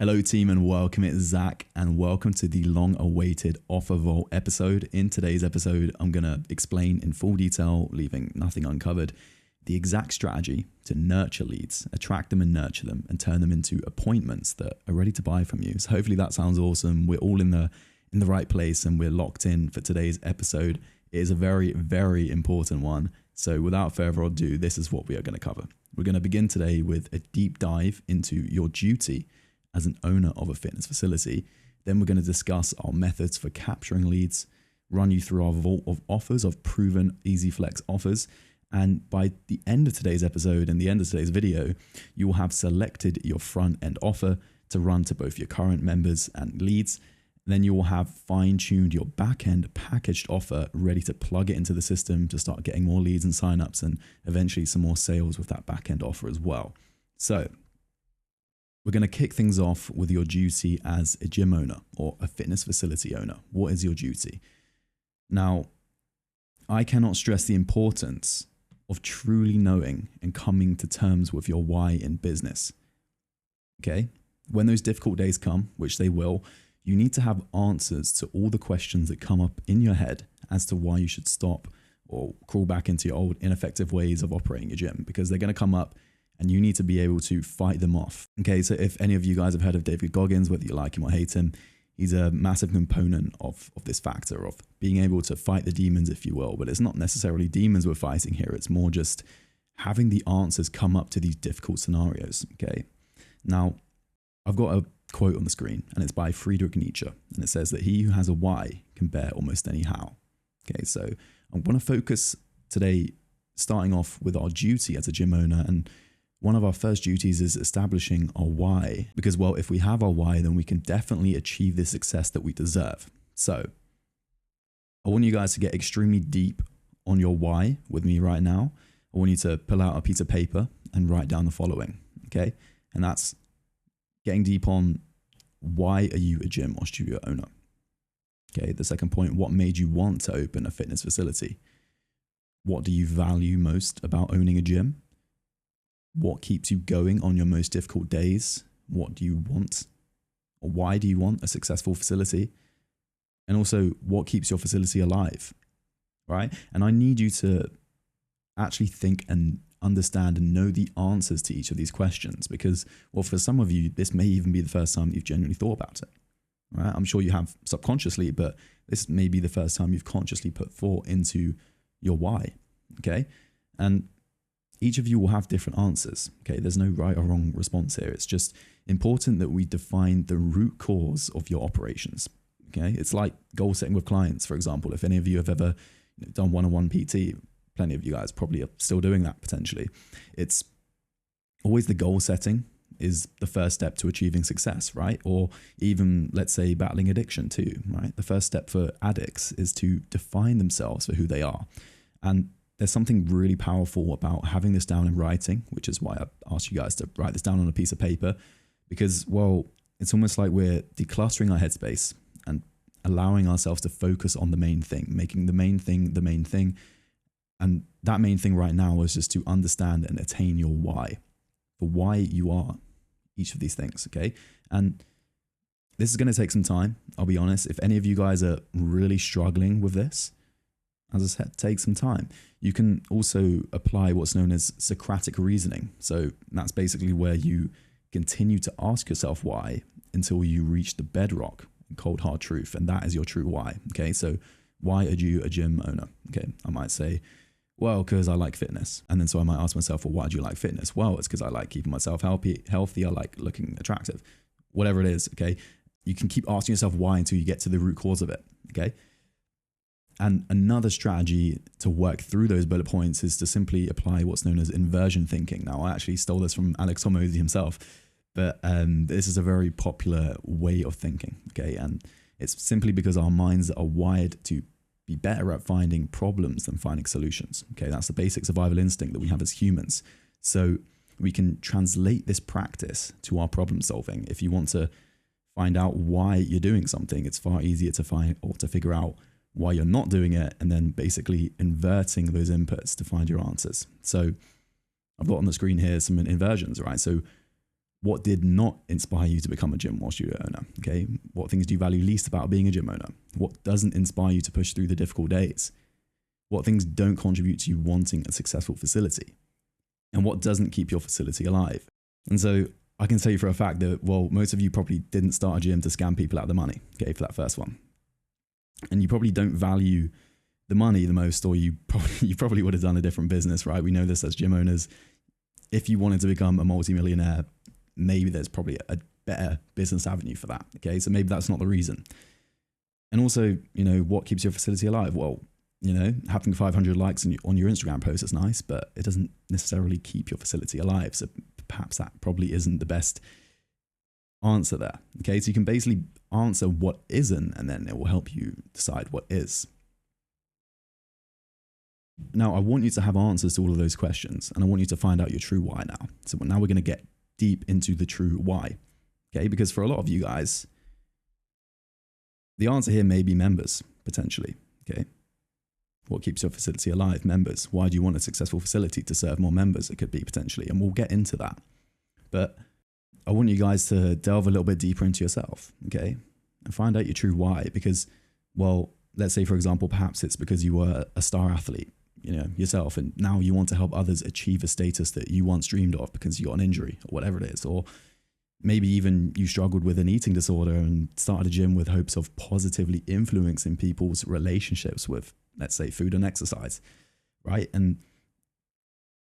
Hello team and welcome, it's Zach and welcome to the long-awaited Offer Vault episode. In today's episode, I'm going to explain in full detail, leaving nothing uncovered, the exact strategy to nurture leads, attract them and nurture them and turn them into appointments that are ready to buy from you. So hopefully that sounds awesome. We're all in the right place and we're locked in for today's episode. It is a very, very important one. So without further ado, this is what we are going to cover. We're going to begin today with a deep dive into your duty as an owner of a fitness facility. Then we're going to discuss our methods for capturing leads, run you through our vault of offers, of proven Easy Flex offers. And by the end of today's episode and the end of today's video, you will have selected your front end offer to run to both your current members and leads. Then you will have fine-tuned your back end packaged offer ready to plug it into the system to start getting more leads and signups and eventually some more sales with that back end offer as well. So we're going to kick things off with your duty as a gym owner or a fitness facility owner. What is your duty? Now, I cannot stress the importance of truly knowing and coming to terms with your why in business. Okay? When those difficult days come, which they will, you need to have answers to all the questions that come up in your head as to why you should stop or crawl back into your old ineffective ways of operating your gym, because they're going to come up and you need to be able to fight them off. Okay, so if any of you guys have heard of David Goggins, whether you like him or hate him, he's a massive component of this factor of being able to fight the demons, if you will. But it's not necessarily demons we're fighting here. It's more just having the answers come up to these difficult scenarios. Okay, now I've got a quote on the screen and it's by Friedrich Nietzsche. And it says that he who has a why can bear almost any how. Okay, so I want to focus today, starting off with our duty as a gym owner. And one of our first duties is establishing our why, because, well, if we have our why, then we can definitely achieve the success that we deserve. So I want you guys to get extremely deep on your why with me right now. I want you to pull out a piece of paper and write down the following, okay? And that's getting deep on why are you a gym or studio owner? Okay, the second point, what made you want to open a fitness facility? What do you value most about owning a gym? What keeps you going on your most difficult days? What do you want? Or why do you want a successful facility? And also, what keeps your facility alive, right? And I need you to actually think and understand and know the answers to each of these questions, because, well, for some of you, this may even be the first time you've genuinely thought about it, right? I'm sure you have subconsciously, but this may be the first time you've consciously put thought into your why, okay? And each of you will have different answers, okay? There's no right or wrong response here. It's just important that we define the root cause of your operations, okay? It's like goal setting with clients, for example. If any of you have ever done one-on-one PT, plenty of you guys probably are still doing that potentially. It's always the goal setting is the first step to achieving success, right? Or even, let's say, battling addiction too, right? The first step for addicts is to define themselves for who they are. And there's something really powerful about having this down in writing, which is why I asked you guys to write this down on a piece of paper, because, well, it's almost like we're decluttering our headspace and allowing ourselves to focus on the main thing, making the main thing the main thing. And that main thing right now is just to understand and attain your why, for why you are each of these things, okay? And this is going to take some time, I'll be honest. If any of you guys are really struggling with this, as I said, take some time. You can also apply what's known as Socratic reasoning. So that's basically where you continue to ask yourself why until you reach the bedrock, cold hard truth. And that is your true why. Okay. So why are you a gym owner? Okay. I might say, well, because I like fitness. And then so I might ask myself, well, why do you like fitness? Well, it's because I like keeping myself healthy. I like looking attractive, whatever it is. Okay. You can keep asking yourself why until you get to the root cause of it. Okay. And another strategy to work through those bullet points is to simply apply what's known as inversion thinking. Now, I actually stole this from Alex Hormozi himself, but this is a very popular way of thinking, okay? And it's simply because our minds are wired to be better at finding problems than finding solutions, okay? That's the basic survival instinct that we have as humans. So we can translate this practice to our problem solving. If you want to find out why you're doing something, it's far easier to find or to figure out why you're not doing it, and then basically inverting those inputs to find your answers. So I've got on the screen here some inversions, right? So What did not inspire you to become a gym or studio owner? Okay. What things do you value least about being a gym owner? What doesn't inspire you to push through the difficult days? What things don't contribute to you wanting a successful facility? And what doesn't keep your facility alive? And so I can tell you for a fact that, well, most of you probably didn't start a gym to scam people out of the money, okay, for that first one. And you probably don't value the money the most, or you probably would have done a different business, right? We know this as gym owners. If you wanted to become a multimillionaire, maybe there's probably a better business avenue for that. Okay. So maybe that's not the reason. And also, what keeps your facility alive? Well, having 500 likes on your Instagram post is nice, but it doesn't necessarily keep your facility alive. So perhaps that probably isn't the best answer there. Okay. So you can basically answer what isn't, and then it will help you decide what is. Now, I want you to have answers to all of those questions, and I want you to find out your true why now. So now we're going to get deep into the true why, okay? Because for a lot of you guys, the answer here may be members, potentially, okay? What keeps your facility alive? Members. Why do you want a successful facility? To serve more members, it could be potentially, and we'll get into that. But I want you guys to delve a little bit deeper into yourself, okay? And find out your true why, because, well, let's say, for example, perhaps it's because you were a star athlete, yourself, and now you want to help others achieve a status that you once dreamed of because you got an injury or whatever it is. Or maybe even you struggled with an eating disorder and started a gym with hopes of positively influencing people's relationships with, let's say, food and exercise, right? And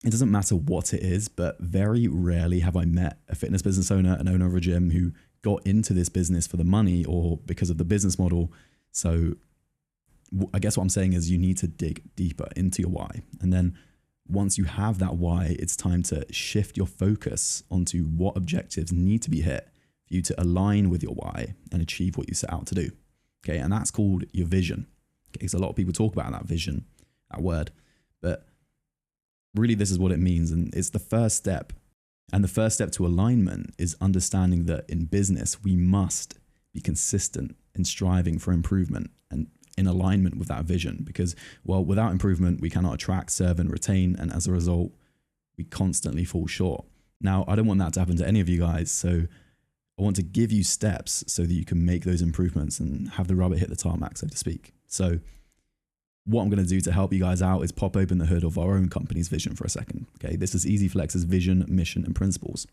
it doesn't matter what it is, but very rarely have I met a fitness business owner, an owner of a gym, who got into this business for the money or because of the business model. So I guess what I'm saying is you need to dig deeper into your why. And then once you have that why, it's time to shift your focus onto what objectives need to be hit for you to align with your why and achieve what you set out to do. Okay. And that's called your vision. Okay. So a lot of people talk about that vision, that word, but really this is what it means. And it's the first step. And the first step to alignment is understanding that in business, we must be consistent in striving for improvement and in alignment with that vision, because, well, without improvement, we cannot attract, serve, and retain. And as a result, we constantly fall short. Now, I don't want that to happen to any of you guys. So I want to give you steps so that you can make those improvements and have the rubber hit the tarmac, so to speak. So what I'm going to do to help you guys out is pop open the hood of our own company's vision for a second. Okay. This is EasyFlex's vision, mission, and principles.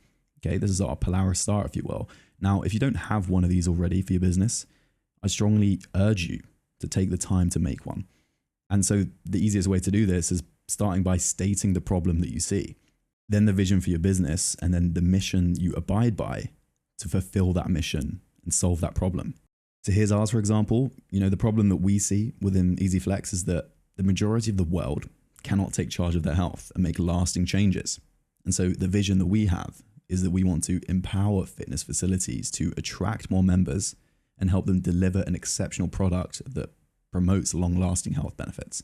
Okay. This is our Polaris Star, if you will. Now, if you don't have one of these already for your business, I strongly urge you to take the time to make one. And so the easiest way to do this is starting by stating the problem that you see, then the vision for your business, and then the mission you abide by to fulfill that mission and solve that problem. So here's ours, for example. The problem that we see within EasyFlex is that the majority of the world cannot take charge of their health and make lasting changes. And so the vision that we have is that we want to empower fitness facilities to attract more members and help them deliver an exceptional product that promotes long-lasting health benefits.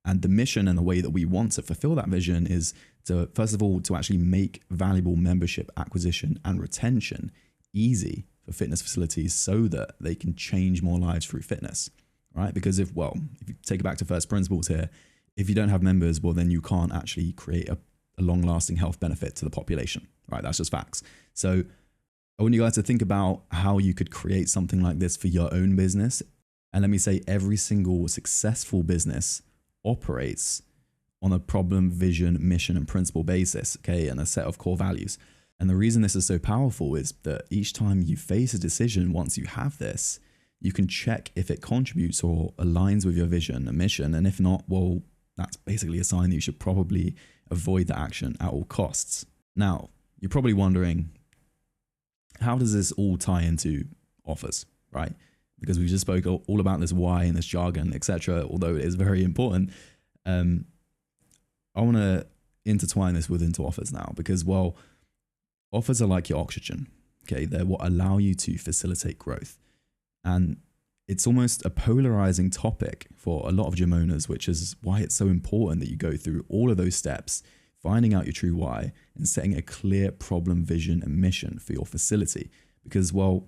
And the mission and the way that we want to fulfill that vision is to, first of all, to actually make valuable membership acquisition and retention easy for fitness facilities so that they can change more lives through fitness, right? Because if you take it back to first principles here, if you don't have members, well, then you can't actually create a long-lasting health benefit to the population, right? That's just facts. So I want you guys to think about how you could create something like this for your own business. And let me say, every single successful business operates on a problem, vision, mission, and principle basis, okay, and a set of core values. And the reason this is so powerful is that each time you face a decision, once you have this, you can check if it contributes or aligns with your vision and mission. And if not, well, that's basically a sign that you should probably avoid the action at all costs. Now, you're probably wondering, how does this all tie into offers, right? Because we just spoke all about this why and this jargon, etc. Although it is very important, I want to intertwine this into offers now, because, well, offers are like your oxygen. Okay, they're what allow you to facilitate growth, and it's almost a polarizing topic for a lot of gym owners, which is why it's so important that you go through all of those steps, finding out your true why and setting a clear problem, vision, and mission for your facility. Because, well,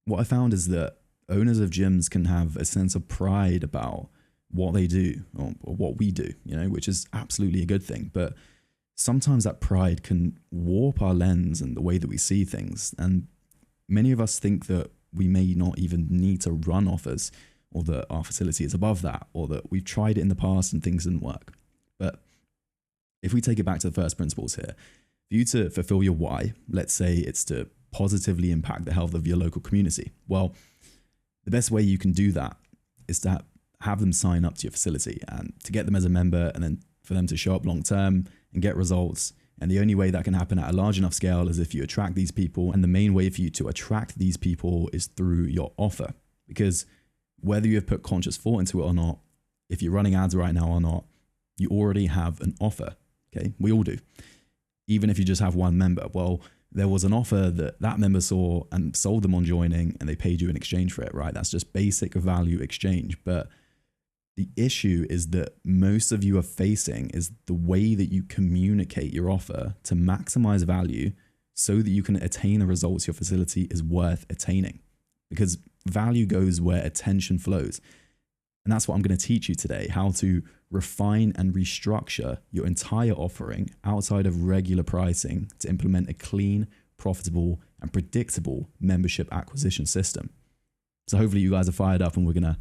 what I found is that owners of gyms can have a sense of pride about what they do or what we do, which is absolutely a good thing. But sometimes that pride can warp our lens and the way that we see things. And many of us think that we may not even need to run offers, or that our facility is above that, or that we've tried it in the past and things didn't work. But if we take it back to the first principles here, for you to fulfill your why, let's say it's to positively impact the health of your local community. Well, the best way you can do that is to have them sign up to your facility and to get them as a member, and then for them to show up long term and get results. And the only way that can happen at a large enough scale is if you attract these people. And the main way for you to attract these people is through your offer. Because whether you have put conscious thought into it or not, if you're running ads right now or not, you already have an offer. Okay, we all do. Even if you just have one member. Well, there was an offer that member saw and sold them on joining, and they paid you in exchange for it, right? That's just basic value exchange. But the issue is that most of you are facing is the way that you communicate your offer to maximize value so that you can attain the results your facility is worth attaining. Because value goes where attention flows. And that's what I'm going to teach you today, how to refine and restructure your entire offering outside of regular pricing to implement a clean, profitable, and predictable membership acquisition system. So hopefully you guys are fired up and we're going to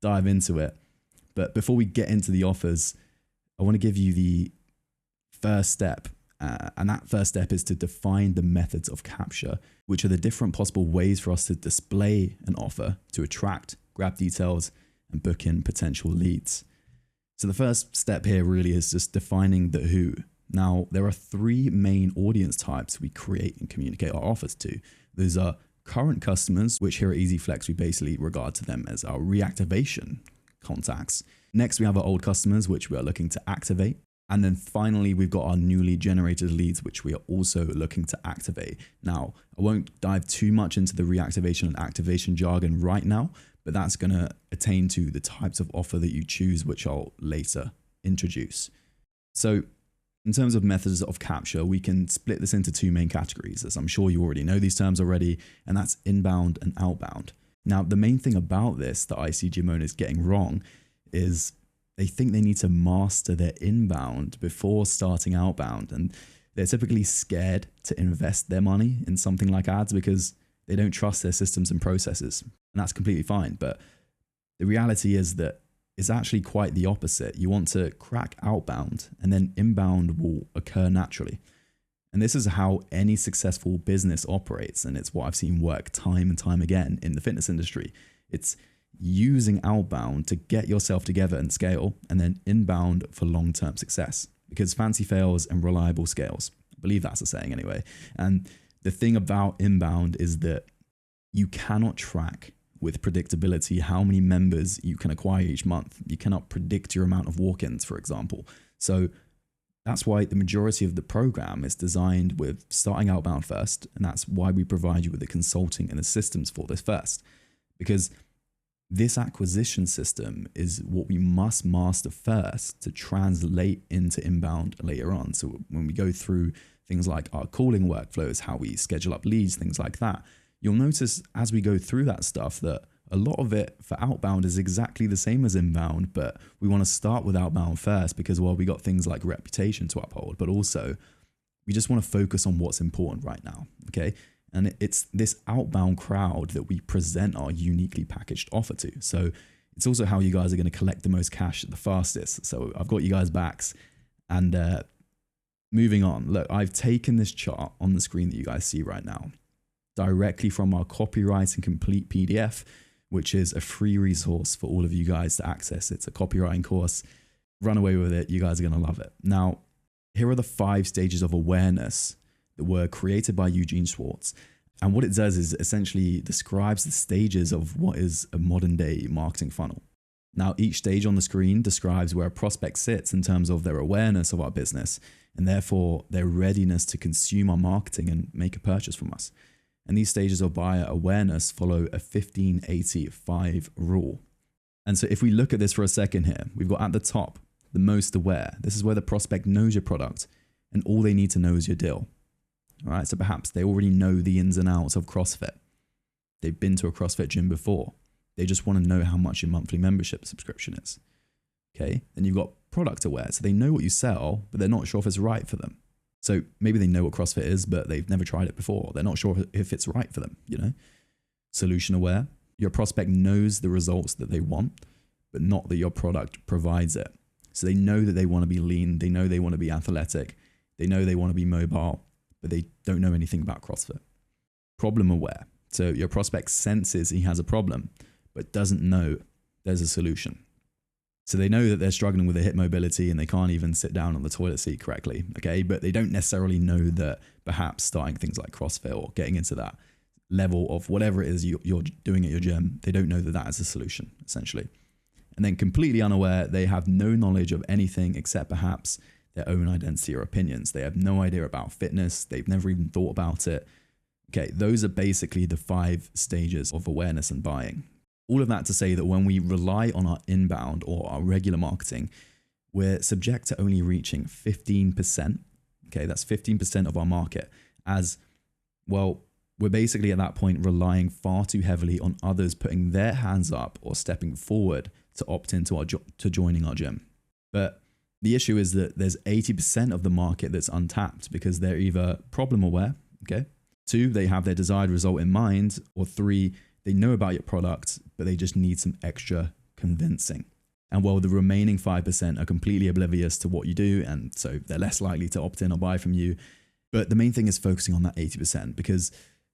dive into it. But before we get into the offers, I want to give you the first step. And that first step is to define the methods of capture, which are the different possible ways for us to display an offer to attract, grab details, and book in potential leads. So the first step here really is just defining the who. Now, there are three main audience types we create and communicate our offers to. Those are current customers, which here at EasyFlex, we basically regard to them as our reactivation contacts. Next, we have our old customers, which we are looking to activate. And then finally, we've got our newly generated leads, which we are also looking to activate. Now, I won't dive too much into the reactivation and activation jargon right now, but that's going to attain to the types of offer that you choose, which I'll later introduce. So in terms of methods of capture, we can split this into two main categories, as I'm sure you already know these terms already, and that's inbound and outbound. Now, the main thing about this that I see gym owners getting wrong is they think they need to master their inbound before starting outbound. And they're typically scared to invest their money in something like ads because they don't trust their systems and processes. And that's completely fine. But the reality is that it's actually quite the opposite. You want to crack outbound and then inbound will occur naturally. And this is how any successful business operates. And it's what I've seen work time and time again in the fitness industry. It's using outbound to get yourself together and scale, and then inbound for long-term success, because fancy fails and reliable scales. I believe that's a saying anyway. And the thing about inbound is that you cannot track with predictability how many members you can acquire each month. You cannot predict your amount of walk-ins, for example. So that's why the majority of the program is designed with starting outbound first. And that's why we provide you with the consulting and the systems for this first, because this acquisition system is what we must master first to translate into inbound later on. So when we go through things like our calling workflows, how we schedule up leads, things like that, you'll notice as we go through that stuff that a lot of it for outbound is exactly the same as inbound, but we want to start with outbound first because, well, we got things like reputation to uphold, but also we just want to focus on what's important right now, okay? And it's this outbound crowd that we present our uniquely packaged offer to. So it's also how you guys are going to collect the most cash the fastest. So I've got you guys' backs. And moving on, look, I've taken this chart on the screen that you guys see right now directly from our Copywriting Complete PDF, which is a free resource for all of you guys to access. It's a copywriting course. Run away with it. You guys are going to love it. Now, here are the 5 stages of awareness that were created by Eugene Schwartz. And what it does is essentially describes the stages of what is a modern day marketing funnel. Now, each stage on the screen describes where a prospect sits in terms of their awareness of our business and therefore their readiness to consume our marketing and make a purchase from us. And these stages of buyer awareness follow a 15-80-5 rule. And so if we look at this for a second here, we've got at the top, the most aware. This is where the prospect knows your product and all they need to know is your deal. All right, so perhaps they already know the ins and outs of CrossFit. They've been to a CrossFit gym before. They just want to know how much your monthly membership subscription is. Okay, then you've got product aware. So they know what you sell, but they're not sure if it's right for them. So maybe they know what CrossFit is, but they've never tried it before. They're not sure if it's right for them, you know? Solution aware. Your prospect knows the results that they want, but not that your product provides it. So they know that they want to be lean. They know they want to be athletic. They know they want to be mobile, but they don't know anything about CrossFit. Problem aware. So your prospect senses he has a problem, but doesn't know there's a solution. So they know that they're struggling with their hip mobility and they can't even sit down on the toilet seat correctly, okay? But they don't necessarily know that perhaps starting things like CrossFit or getting into that level of whatever it is you're doing at your gym, they don't know that that is a solution, essentially. And then completely unaware, they have no knowledge of anything except perhaps their own identity or opinions. They have no idea about fitness. They've never even thought about it. Okay, those are basically the 5 stages of awareness and buying. All of that to say that when we rely on our inbound or our regular marketing, we're subject to only reaching 15%. Okay, that's 15% of our market. As well, we're basically at that point relying far too heavily on others putting their hands up or stepping forward to opt into to joining our gym. But the issue is that there's 80% of the market that's untapped because they're either problem aware, okay? 2, they have their desired result in mind, or 3, they know about your product, but they just need some extra convincing. And while the remaining 5% are completely oblivious to what you do, and so they're less likely to opt in or buy from you. But the main thing is focusing on that 80% because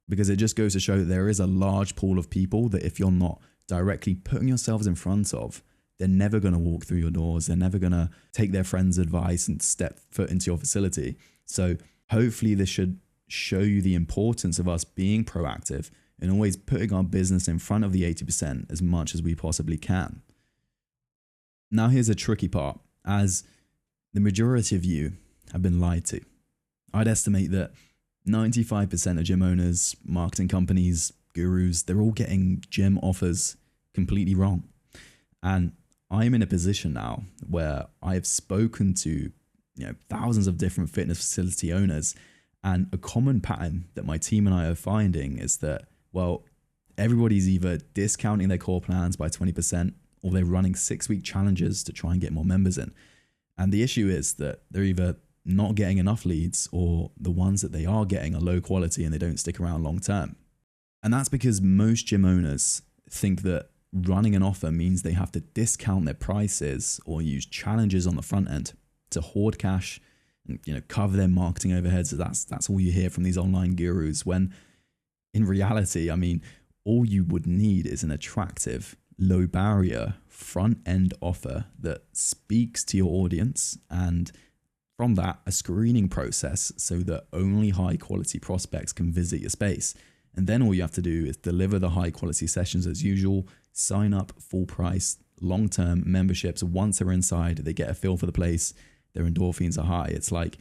it just goes to show that there is a large pool of people that if you're not directly putting yourselves in front of, they're never going to walk through your doors. They're never going to take their friend's advice and step foot into your facility. So hopefully this should show you the importance of us being proactive and always putting our business in front of the 80% as much as we possibly can. Now here's a tricky part, as the majority of you have been lied to. I'd estimate that 95% of gym owners, marketing companies, gurus, they're all getting gym offers completely wrong. And I'm in a position now where I have spoken to thousands of different fitness facility owners, and a common pattern that my team and I are finding is that, well, everybody's either discounting their core plans by 20% or they're running 6-week challenges to try and get more members in. And the issue is that they're either not getting enough leads or the ones that they are getting are low quality and they don't stick around long term. And that's because most gym owners think that running an offer means they have to discount their prices or use challenges on the front end to hoard cash and cover their marketing overheads. So that's all you hear from these online gurus, when in reality, I mean, all you would need is an attractive, low barrier front end offer that speaks to your audience, and from that, a screening process so that only high quality prospects can visit your space. And then all you have to do is deliver the high quality sessions as usual, sign up full price, long-term memberships. Once they're inside, they get a feel for the place, their endorphins are high. It's like,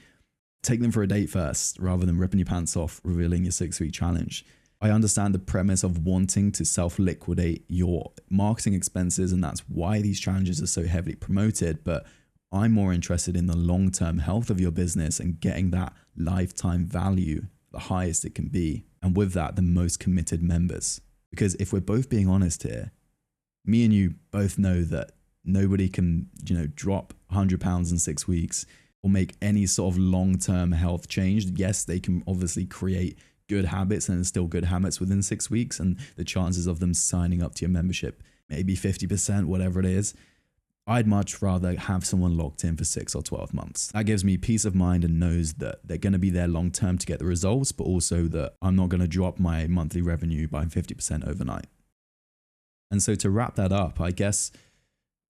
take them for a date first rather than ripping your pants off, revealing your 6-week challenge. I understand the premise of wanting to self-liquidate your marketing expenses, and that's why these challenges are so heavily promoted. But I'm more interested in the long-term health of your business and getting that lifetime value the highest it can be. And with that, the most committed members. Because if we're both being honest here, me and you both know that nobody can, drop 100 pounds in 6 weeks or make any sort of long-term health change. Yes, they can obviously create good habits and instill good habits within 6 weeks. And the chances of them signing up to your membership, maybe 50%, whatever it is. I'd much rather have someone locked in for 6 or 12 months. That gives me peace of mind and knows that they're going to be there long term to get the results, but also that I'm not going to drop my monthly revenue by 50% overnight. And so to wrap that up, I guess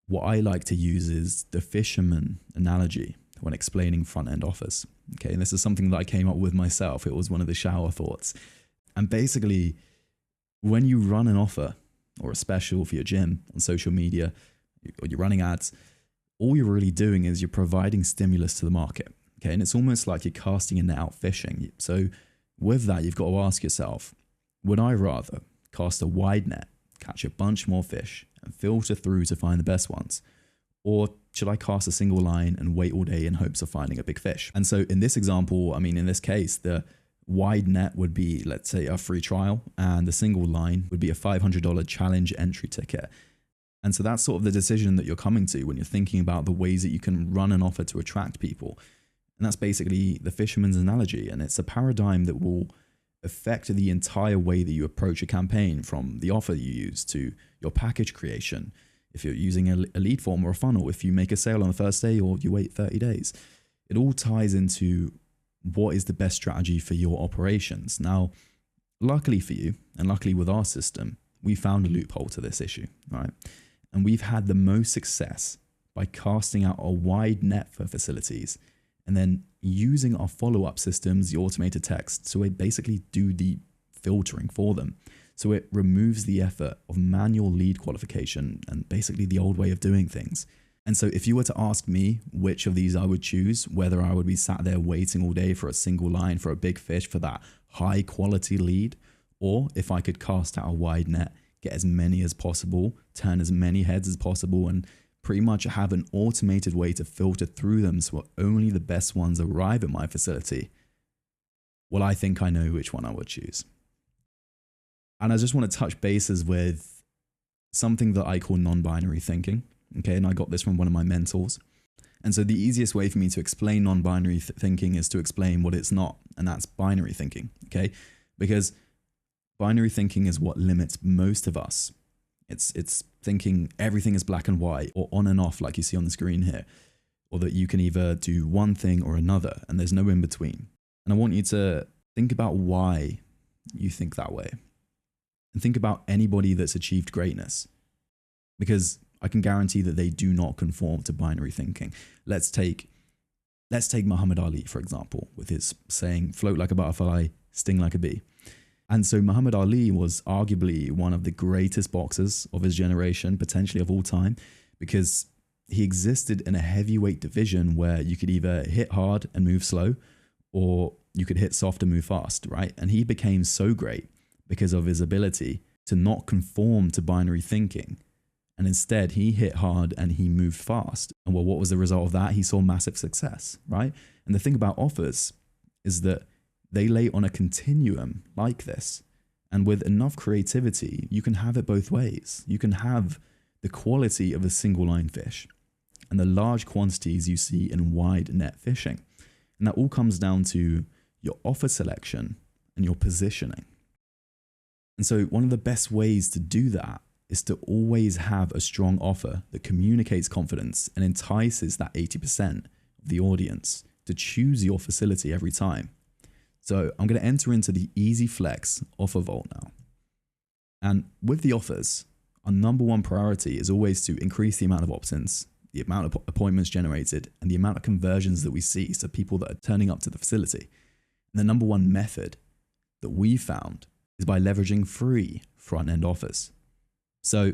what I like to use is the fisherman analogy when explaining front-end offers. Okay, and this is something that I came up with myself. It was one of the shower thoughts. And basically, when you run an offer or a special for your gym on social media, or you're running ads, all you're really doing is you're providing stimulus to the market. Okay, and it's almost like you're casting a net out fishing. So with that, you've got to ask yourself, would I rather cast a wide net, catch a bunch more fish, and filter through to find the best ones? Or should I cast a single line and wait all day in hopes of finding a big fish? And so in this example, in this case, the wide net would be, let's say, a free trial, and the single line would be a $500 challenge entry ticket. And so that's sort of the decision that you're coming to when you're thinking about the ways that you can run an offer to attract people. And that's basically the fisherman's analogy. And it's a paradigm that will affect the entire way that you approach a campaign, from the offer you use to your package creation. If you're using a lead form or a funnel, if you make a sale on the first day or you wait 30 days, it all ties into what is the best strategy for your operations. Now, luckily for you, and luckily with our system, we found a loophole to this issue, right? And we've had the most success by casting out a wide net for facilities and then using our follow-up systems, the automated text, so it basically do the filtering for them. So it removes the effort of manual lead qualification and basically the old way of doing things. And so if you were to ask me which of these I would choose, whether I would be sat there waiting all day for a single line for a big fish for that high quality lead, or if I could cast out a wide net, get as many as possible, turn as many heads as possible, and pretty much have an automated way to filter through them so only the best ones arrive at my facility, well, I think I know which one I would choose. And I just want to touch bases with something that I call non-binary thinking. Okay, and I got this from one of my mentors. And so the easiest way for me to explain non-binary thinking is to explain what it's not, and that's binary thinking. Okay, because binary thinking is what limits most of us. It's thinking everything is black and white or on and off like you see on the screen here, or that you can either do one thing or another and there's no in between. And I want you to think about why you think that way, and think about anybody that's achieved greatness, because I can guarantee that they do not conform to binary thinking. Let's take Muhammad Ali, for example, with his saying, float like a butterfly, sting like a bee. And so Muhammad Ali was arguably one of the greatest boxers of his generation, potentially of all time, because he existed in a heavyweight division where you could either hit hard and move slow, or you could hit soft and move fast, right? And he became so great because of his ability to not conform to binary thinking. And instead, he hit hard and he moved fast. And well, what was the result of that? He saw massive success, right? And the thing about offers is that they lay on a continuum like this. And with enough creativity, you can have it both ways. You can have the quality of a single line fish and the large quantities you see in wide net fishing. And that all comes down to your offer selection and your positioning. And so one of the best ways to do that is to always have a strong offer that communicates confidence and entices that 80% of the audience to choose your facility every time. So I'm going to enter into the Easy Flex offer vault now. And with the offers, our number one priority is always to increase the amount of opt-ins, the amount of appointments generated, and the amount of conversions that we see, so people that are turning up to the facility. And the number one method that we found is by leveraging free front-end offers. So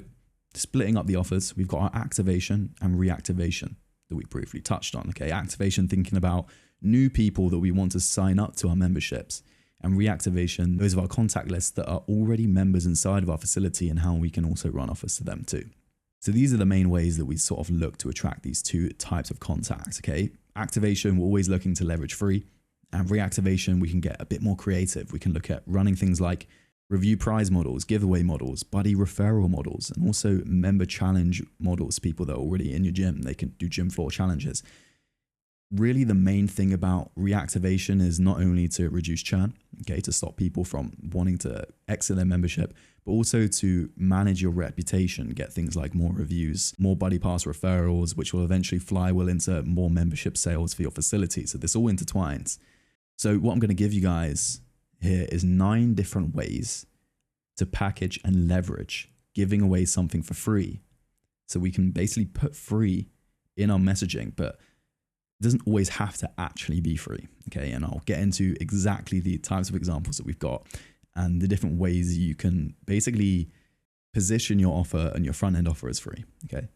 splitting up the offers, we've got our activation and reactivation that we briefly touched on. Okay, activation, thinking about new people that we want to sign up to our memberships, and reactivation, those of our contact lists that are already members inside of our facility and how we can also run offers to them too. So these are the main ways that we sort of look to attract these two types of contacts. Okay, activation, we're always looking to leverage free, and reactivation, we can get a bit more creative. We can look at running things like review prize models, giveaway models, buddy referral models, and also member challenge models. People that are already in your gym, they can do gym floor challenges. Really, the main thing about reactivation is not only to reduce churn, okay, to stop people from wanting to exit their membership, but also to manage your reputation, get things like more reviews, more buddy pass referrals, which will eventually flywheel into more membership sales for your facility. So this all intertwines. So what I'm going to give you guys here is 9 different ways to package and leverage giving away something for free. So we can basically put free in our messaging, but it doesn't always have to actually be free. Okay, and I'll get into exactly the types of examples that we've got and the different ways you can basically position your offer and your front end offer as free. Okay,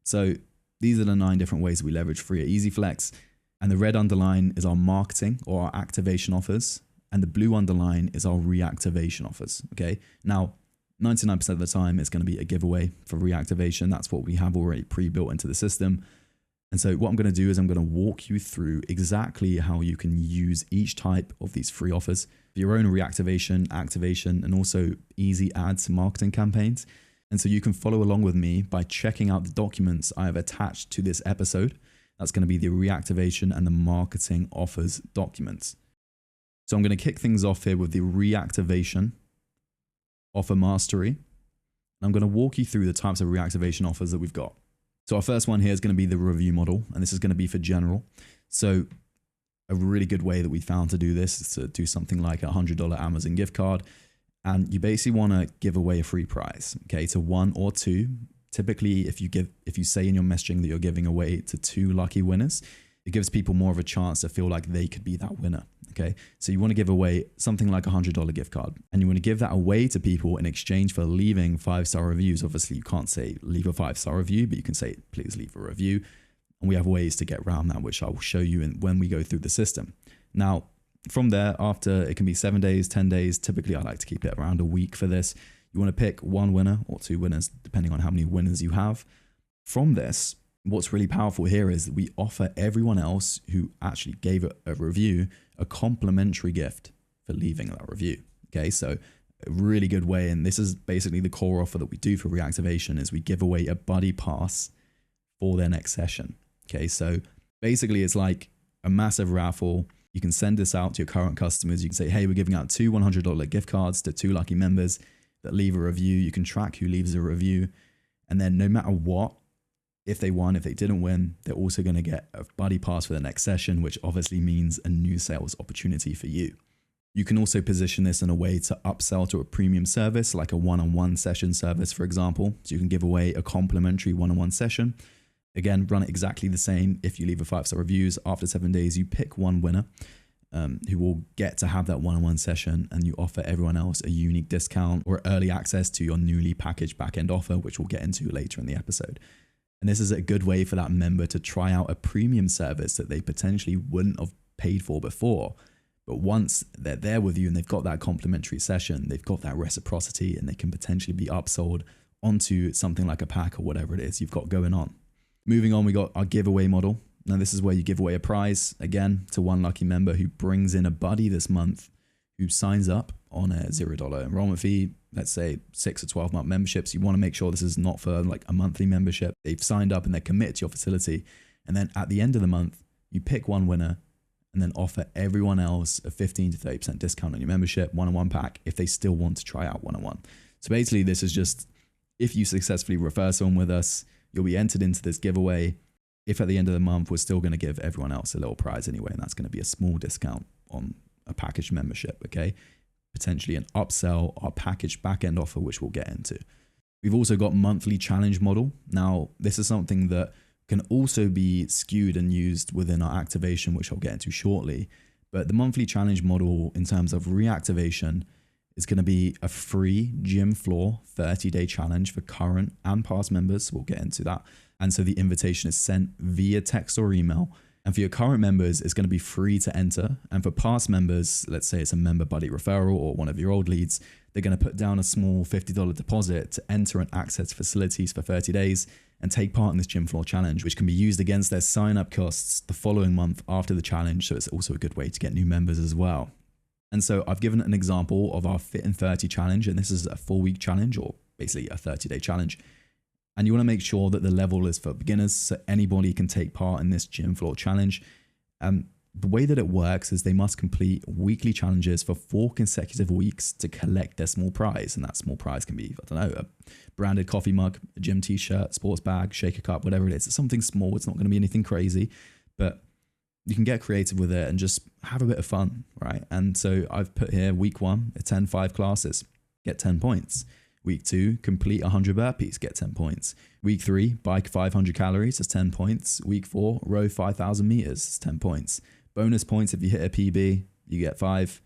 so these are the 9 different ways we leverage free at Easy Flex. And the red underline is our marketing or our activation offers. And the blue underline is our reactivation offers. Okay. Now, 99% of the time, it's going to be a giveaway for reactivation. That's what we have already pre-built into the system. And so what I'm going to do is I'm going to walk you through exactly how you can use each type of these free offers for your own reactivation, activation, and also easy ads marketing campaigns. And so you can follow along with me by checking out the documents I have attached to this episode. That's going to be the reactivation and the marketing offers documents. So I'm going to kick things off here with the reactivation offer mastery. And I'm going to walk you through the types of reactivation offers that we've got. So our first one here is going to be the review model, and this is going to be for general. So a really good way that we found to do this is to do something like a $100 Amazon gift card. And you basically want to give away a free prize, okay, to one or two. Typically, if you say in your messaging that you're giving away to 2 lucky winners, it gives people more of a chance to feel like they could be that winner, okay? So you want to give away something like a $100 gift card, and you want to give that away to people in exchange for leaving 5-star reviews. Obviously, you can't say leave a 5-star review, but you can say please leave a review. And we have ways to get around that, which I will show you when we go through the system. Now, from there, after it can be 7 days, 10 days, typically I like to keep it around a week for this. You want to pick 1 winner or 2 winners, depending on how many winners you have. From this, what's really powerful here is that we offer everyone else who actually gave a review a complimentary gift for leaving that review. Okay, so a really good way, and this is basically the core offer that we do for reactivation, is we give away a buddy pass for their next session. Okay, so basically it's like a massive raffle. You can send this out to your current customers. You can say, hey, we're giving out 2 $100 gift cards to 2 lucky members that leave a review. You can track who leaves a review. And then no matter what, if they won, if they didn't win, they're also going to get a buddy pass for the next session, which obviously means a new sales opportunity for you. You can also position this in a way to upsell to a premium service, like a one-on-one session service, for example. So you can give away a complimentary one-on-one session. Again, run it exactly the same. If you leave a 5-star reviews, after 7 days, you pick 1 winner who will get to have that one-on-one session, and you offer everyone else a unique discount or early access to your newly packaged backend offer, which we'll get into later in the episode. And this is a good way for that member to try out a premium service that they potentially wouldn't have paid for before. But once they're there with you and they've got that complimentary session, they've got that reciprocity, and they can potentially be upsold onto something like a pack or whatever it is you've got going on. Moving on, we got our giveaway model. Now this is where you give away a prize, again, to 1 lucky member who brings in a buddy this month who signs up on a $0 enrollment fee, let's say 6 or 12 month memberships. You want to make sure this is not for like a monthly membership. They've signed up and they're committed to your facility. And then at the end of the month, you pick 1 winner and then offer everyone else a 15 to 30% discount on your membership, one-on-one pack, if they still want to try out one-on-one. So basically this is just, if you successfully refer someone with us, you'll be entered into this giveaway. If at the end of the month, we're still going to give everyone else a little prize anyway, and that's going to be a small discount on a packaged membership, okay? Potentially an upsell or packaged backend offer, which we'll get into. We've also got monthly challenge model. Now, this is something that can also be skewed and used within our activation, which I'll get into shortly. But the monthly challenge model in terms of reactivation is going to be a free gym floor 30-day challenge for current and past members. We'll get into that. And so the invitation is sent via text or email. And for your current members, it's going to be free to enter. And for past members, let's say it's a member buddy referral or one of your old leads, they're going to put down a small $50 deposit to enter and access facilities for 30 days and take part in this gym floor challenge, which can be used against their sign-up costs the following month after the challenge. So it's also a good way to get new members as well. And so I've given an example of our Fit in 30 challenge, and this is a 4-week challenge or basically a 30-day challenge. And you want to make sure that the level is for beginners, so anybody can take part in this gym floor challenge. The way that it works is they must complete weekly challenges for 4 consecutive weeks to collect their small prize. And that small prize can be, I don't know, a branded coffee mug, a gym t-shirt, sports bag, shaker cup, whatever it is. It's something small. It's not going to be anything crazy, but you can get creative with it and just have a bit of fun, right? And so I've put here week 1, attend 5 classes, get 10 points. Week 2, complete 100 burpees, get 10 points. Week 3, bike 500 calories, that's 10 points. Week 4, row 5,000 meters, that's 10 points. Bonus points if you hit a PB, you get 5.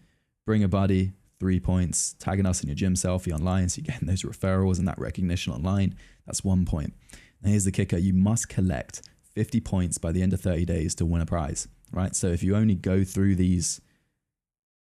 Bring a buddy, 3 points. Tagging us in your gym selfie online, so you're getting those referrals and that recognition online, that's 1 point. Now here's the kicker, you must collect 50 points by the end of 30 days to win a prize, right? So if you only go through these,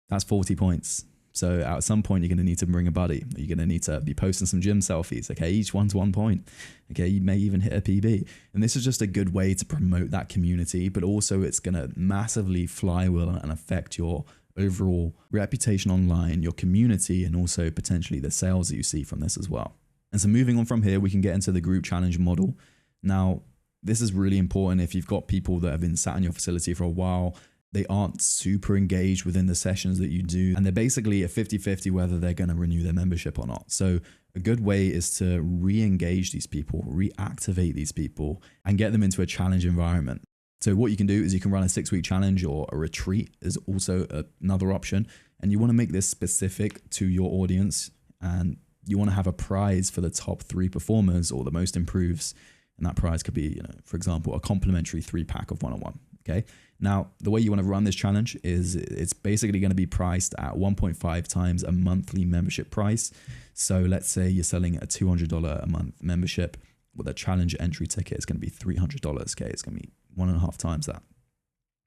that's 40 points. So at some point, you're going to need to bring a buddy. You're going to need to be posting some gym selfies. Okay, each one's 1 point. Okay, you may even hit a PB. And this is just a good way to promote that community, but also it's going to massively flywheel and affect your overall reputation online, your community, and also potentially the sales that you see from this as well. And so moving on from here, we can get into the group challenge model. Now, this is really important if you've got people that have been sat in your facility for a while. They aren't super engaged within the sessions that you do, and they're basically a 50-50 whether they're going to renew their membership or not. So a good way is to re-engage these people, reactivate these people, and get them into a challenge environment. So what you can do is you can run a 6-week challenge, or a retreat is also another option. And you want to make this specific to your audience, and you want to have a prize for the top 3 performers or the most improves. And that prize could be, for example, a complimentary 3-pack of one-on-one. Okay. Now, the way you want to run this challenge is it's basically going to be priced at 1.5 times a monthly membership price. So let's say you're selling a $200 a month membership. Well, the challenge entry ticket is going to be $300. Okay. It's going to be 1.5 times that.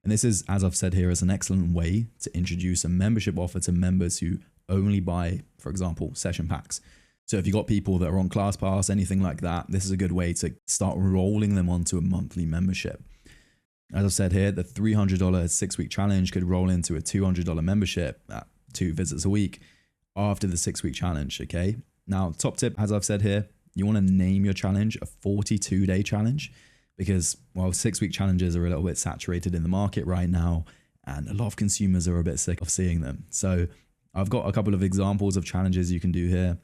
And this is, as I've said here, is an excellent way to introduce a membership offer to members who only buy, for example, session packs. So if you've got people that are on ClassPass, anything like that, this is a good way to start rolling them onto a monthly membership. As I've said here, the $300 6-week challenge could roll into a $200 membership at 2 visits a week after the 6-week challenge, okay? Now, top tip, as I've said here, you want to name your challenge a 42-day challenge, because while 6-week challenges are a little bit saturated in the market right now, and a lot of consumers are a bit sick of seeing them. So I've got a couple of examples of challenges you can do here.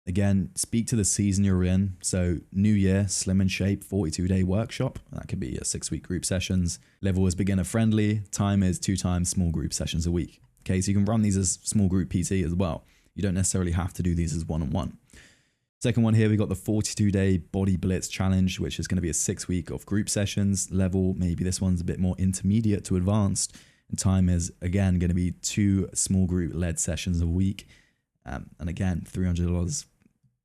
Again, speak to the season you're in. So New Year, Slim and Shape, 42-day workshop. That could be a 6-week group sessions. Level is beginner friendly. Time is 2 times small group sessions a week. Okay, so you can run these as small group PT as well. You don't necessarily have to do these as one-on-one. Second one here, we got the 42-day Body Blitz challenge, which is going to be a 6-week of group sessions. Level, maybe this one's a bit more intermediate to advanced. And time is, again, going to be 2 small group led sessions a week. And again, $300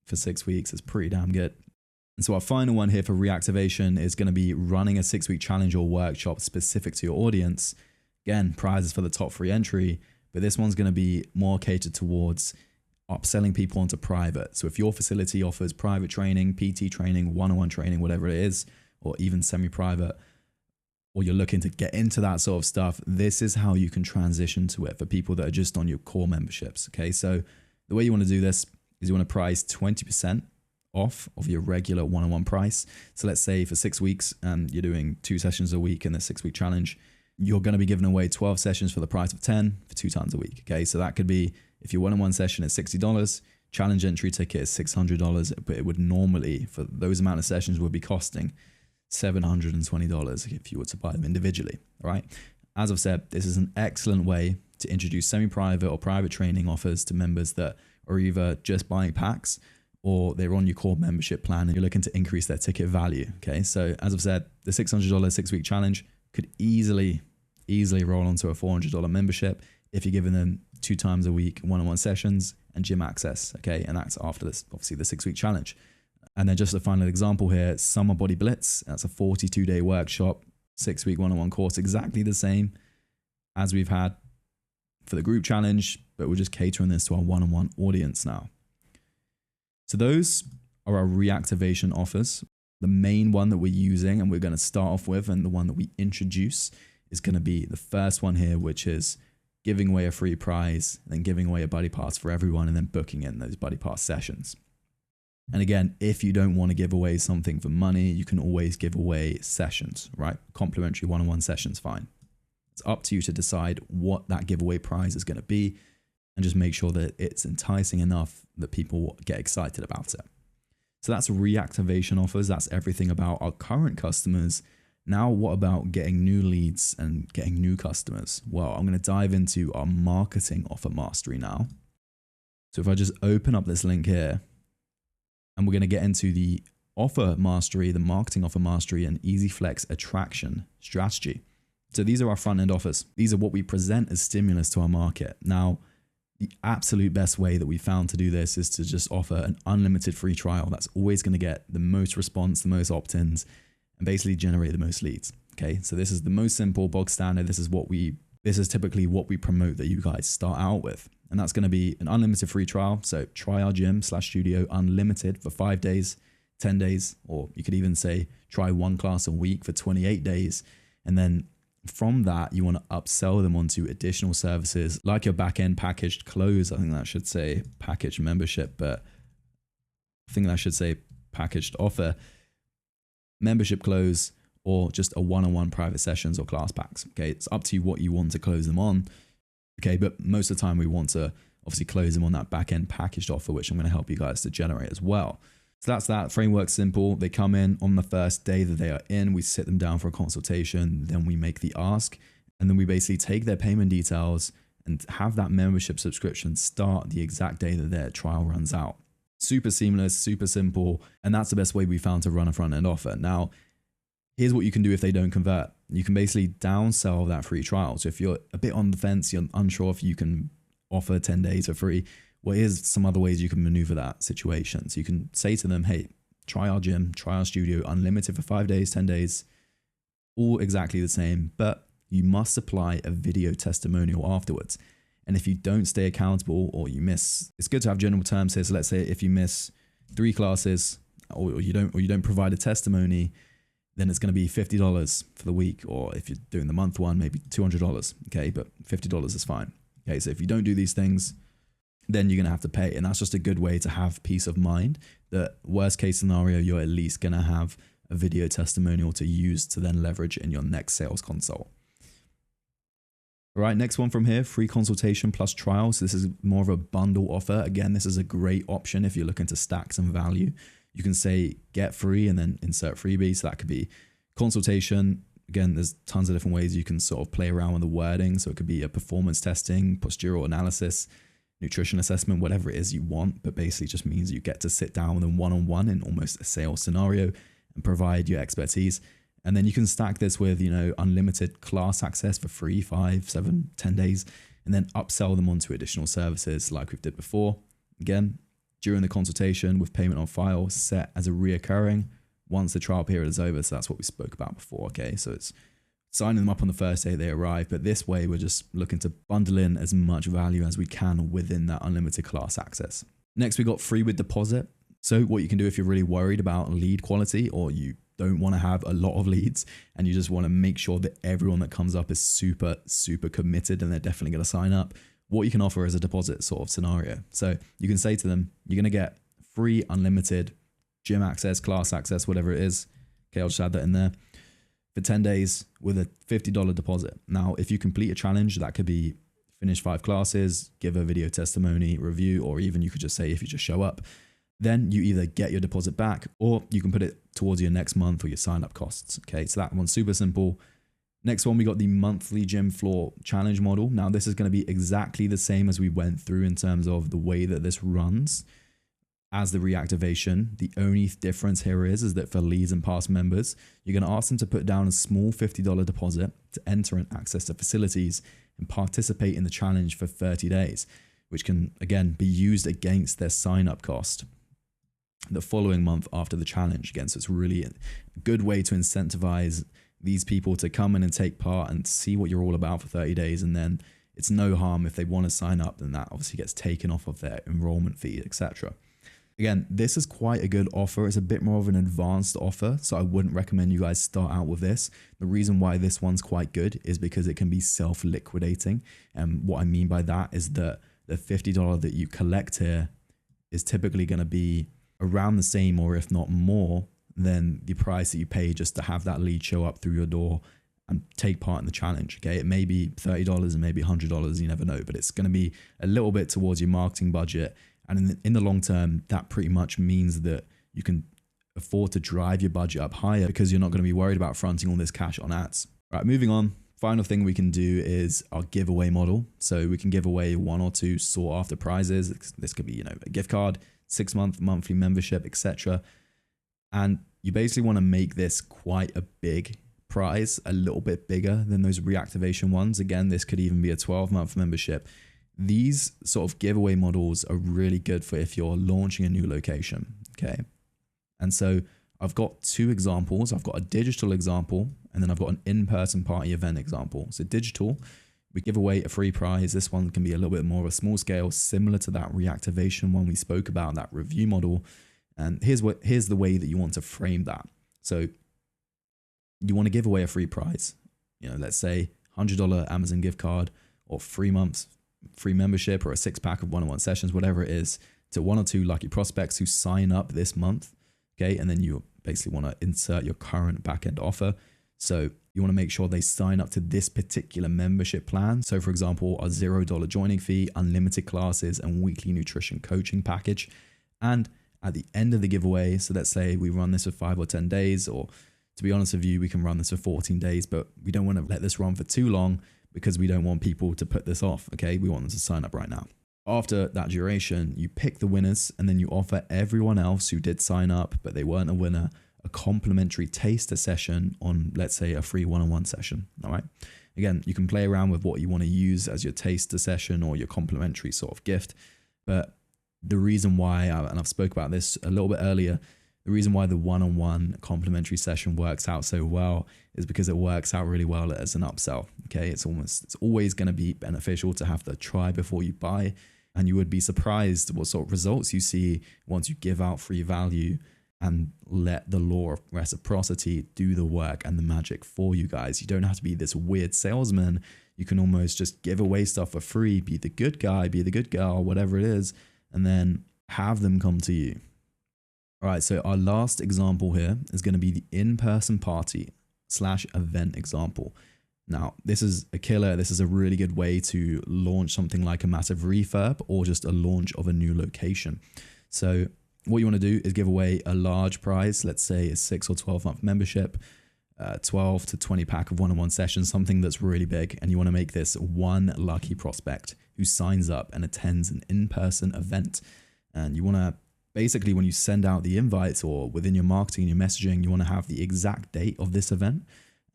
for 6 weeks is pretty damn good. And so our final one here for reactivation is going to be running a 6-week challenge or workshop specific to your audience. Again, prizes for the top 3 entry, but this one's going to be more catered towards upselling people onto private. So if your facility offers private training, PT training, one-on-one training, whatever it is, or even semi-private, or you're looking to get into that sort of stuff, this is how you can transition to it for people that are just on your core memberships. Okay, so the way you want to do this is you want to price 20% off of your regular one-on-one price. So let's say for 6 weeks, you're doing 2 sessions a week in the 6-week challenge, you're going to be giving away 12 sessions for the price of 10 for 2 times a week. Okay, so that could be, if your one-on-one session is $60, challenge entry ticket is $600, but it would normally, for those amount of sessions, would be costing $720 if you were to buy them individually. All right. As I've said, this is an excellent way to introduce semi-private or private training offers to members that are either just buying packs or they're on your core membership plan and you're looking to increase their ticket value. Okay. So as I've said, the $600 6-week challenge could easily roll onto a $400 membership if you're giving them 2 times a week, one-on-one sessions and gym access. Okay. And that's after this, obviously the 6-week challenge. And then just a final example here, Summer Body Blitz. That's a 42-day workshop, 6-week one-on-one course, exactly the same as we've had for the group challenge, but we're just catering this to our one-on-one audience now. So those are our reactivation offers. The main one that we're using and we're going to start off with, and the one that we introduce, is going to be the first one here, which is giving away a free prize, then giving away a buddy pass for everyone, and then booking in those buddy pass sessions. And again, if you don't want to give away something for money, you can always give away sessions, right? Complimentary one-on-one sessions, fine. It's up to you to decide what that giveaway prize is going to be and just make sure that it's enticing enough that people get excited about it. So that's reactivation offers. That's everything about our current customers. Now, what about getting new leads and getting new customers? Well, I'm going to dive into our marketing offer mastery now. So if I just open up this link here, and we're going to get into the offer mastery, the marketing offer mastery, and EasyFlex attraction strategy. So these are our front end offers. These are what we present as stimulus to our market. Now, the absolute best way that we found to do this is to just offer an unlimited free trial. That's always going to get the most response, the most opt-ins, and basically generate the most leads. Okay, so this is the most simple, bog standard. This is typically what we promote that you guys start out with. And that's going to be an unlimited free trial. So try our gym/studio unlimited for 5 days, 10 days, or you could even say try 1 class a week for 28 days. And then from that, you want to upsell them onto additional services like your back-end packaged close. I think that should say packaged membership, but I think I should say packaged offer, membership close, or just a one-on-one private sessions or class packs. Okay, it's up to you what you want to close them on. Okay, but most of the time we want to obviously close them on that back-end packaged offer, which I'm going to help you guys to generate as well. So that's that. Framework's simple. They come in on the first day that they are in. We sit them down for a consultation. Then we make the ask. And then we basically take their payment details and have that membership subscription start the exact day that their trial runs out. Super seamless, super simple. And that's the best way we found to run a front-end offer. Now, here's what you can do if they don't convert. You can basically downsell that free trial. So if you're a bit on the fence, you're unsure if you can offer 10 days for free, well, here's some other ways you can maneuver that situation. So you can say to them, hey, try our gym, try our studio, unlimited for 5 days, 10 days, all exactly the same, but you must supply a video testimonial afterwards. And if you don't stay accountable or you miss, it's good to have general terms here. So let's say if you miss 3 classes or you don't provide a testimony, then it's going to be $50 for the week. Or if you're doing the month one, maybe $200. Okay, but $50 is fine. Okay, so if you don't do these things, then you're going to have to pay. And that's just a good way to have peace of mind that worst case scenario, you're at least going to have a video testimonial to use to then leverage in your next sales consult. All right, next one from here, free consultation plus trials. This is more of a bundle offer. Again, this is a great option if you're looking to stack some value. You can say get free and then insert freebie. So that could be consultation. Again, there's tons of different ways you can sort of play around with the wording. So it could be a performance testing, postural analysis, nutrition assessment, whatever it is you want, but basically just means you get to sit down with them one-on-one in almost a sales scenario and provide your expertise. And then you can stack this with, unlimited class access for free, 5, 7, 10 days, and then upsell them onto additional services like we've did before. Again, during the consultation with payment on file set as a reoccurring once the trial period is over. So that's what we spoke about before. Okay, so it's signing them up on the first day they arrive, but this way we're just looking to bundle in as much value as we can within that unlimited class access. Next, we got free with deposit. So what you can do if you're really worried about lead quality or you don't want to have a lot of leads and you just want to make sure that everyone that comes up is super, super committed and they're definitely going to sign up, what you can offer is a deposit sort of scenario. So you can say to them, you're going to get free, unlimited gym access, class access, whatever it is. Okay, I'll just add that in there for 10 days with a $50 deposit. Now, if you complete a challenge, that could be finish 5 classes, give a video testimony, review, or even you could just say if you just show up, then you either get your deposit back or you can put it towards your next month or your sign up costs. Okay, so that one's super simple. Next one, we got the monthly gym floor challenge model. Now, this is going to be exactly the same as we went through in terms of the way that this runs as the reactivation. The only difference here is that for leads and past members, you're going to ask them to put down a small $50 deposit to enter and access to facilities and participate in the challenge for 30 days, which can, again, be used against their sign-up cost the following month after the challenge. Again, so it's really a good way to incentivize these people to come in and take part and see what you're all about for 30 days. And then it's no harm if they want to sign up, then that obviously gets taken off of their enrollment fee, etc. Again, this is quite a good offer. It's a bit more of an advanced offer, so I wouldn't recommend you guys start out with this. The reason why this one's quite good is because it can be self-liquidating. And what I mean by that is that the $50 that you collect here is typically going to be around the same, or if not more, than the price that you pay just to have that lead show up through your door and take part in the challenge. Okay, it may be $30 and maybe $100, you never know, but it's going to be a little bit towards your marketing budget. And in the long term, that pretty much means that you can afford to drive your budget up higher because you're not going to be worried about fronting all this cash on ads. All right, moving on. Final thing we can do is our giveaway model. So we can give away 1 or 2 sought after prizes. This could be, a gift card, 6-month monthly membership, etc. And you basically want to make this quite a big prize, a little bit bigger than those reactivation ones. Again, this could even be a 12-month membership. These sort of giveaway models are really good for if you're launching a new location. Okay. And so I've got 2 examples. I've got a digital example, and then I've got an in-person party event example. So digital, we give away a free prize. This one can be a little bit more of a small scale, similar to that reactivation one we spoke about, that review model. And here's the way that you want to frame that. So you want to give away a free prize. Let's say $100 Amazon gift card or 3 months free membership or a 6-pack of one-on-one sessions, whatever it is, to 1 or 2 lucky prospects who sign up this month. Okay. And then you basically want to insert your current backend offer. So you want to make sure they sign up to this particular membership plan. So for example, a $0 joining fee, unlimited classes, and weekly nutrition coaching package. And at the end of the giveaway, so let's say we run this for 5 or 10 days, or to be honest with you, we can run this for 14 days, but we don't want to let this run for too long because we don't want people to put this off. Okay. We want them to sign up right now. After that duration, you pick the winners, and then you offer everyone else who did sign up, but they weren't a winner, a complimentary taster session on, let's say, a free one-on-one session. All right. Again, you can play around with what you want to use as your taster session or your complimentary sort of gift. But the reason why, and I've spoke about this a little bit earlier, the reason why the one-on-one complimentary session works out so well is because it works out really well as an upsell. Okay. It's always going to be beneficial to have the try before you buy. And you would be surprised what sort of results you see once you give out free value and let the law of reciprocity do the work and the magic for you guys. You don't have to be this weird salesman. You can almost just give away stuff for free, be the good guy, be the good girl, whatever it is, and then have them come to you. All right, so our last example here is going to be the in-person party / event example. Now, this is a killer. This is a really good way to launch something like a massive refurb or just a launch of a new location. So what you want to do is give away a large prize, let's say a 6 or 12 month membership, 12 to 20 pack of one-on-one sessions, something that's really big. And you want to make this one lucky prospect who signs up and attends an in-person event. And you want to basically, when you send out the invites or within your marketing and your messaging, you want to have the exact date of this event.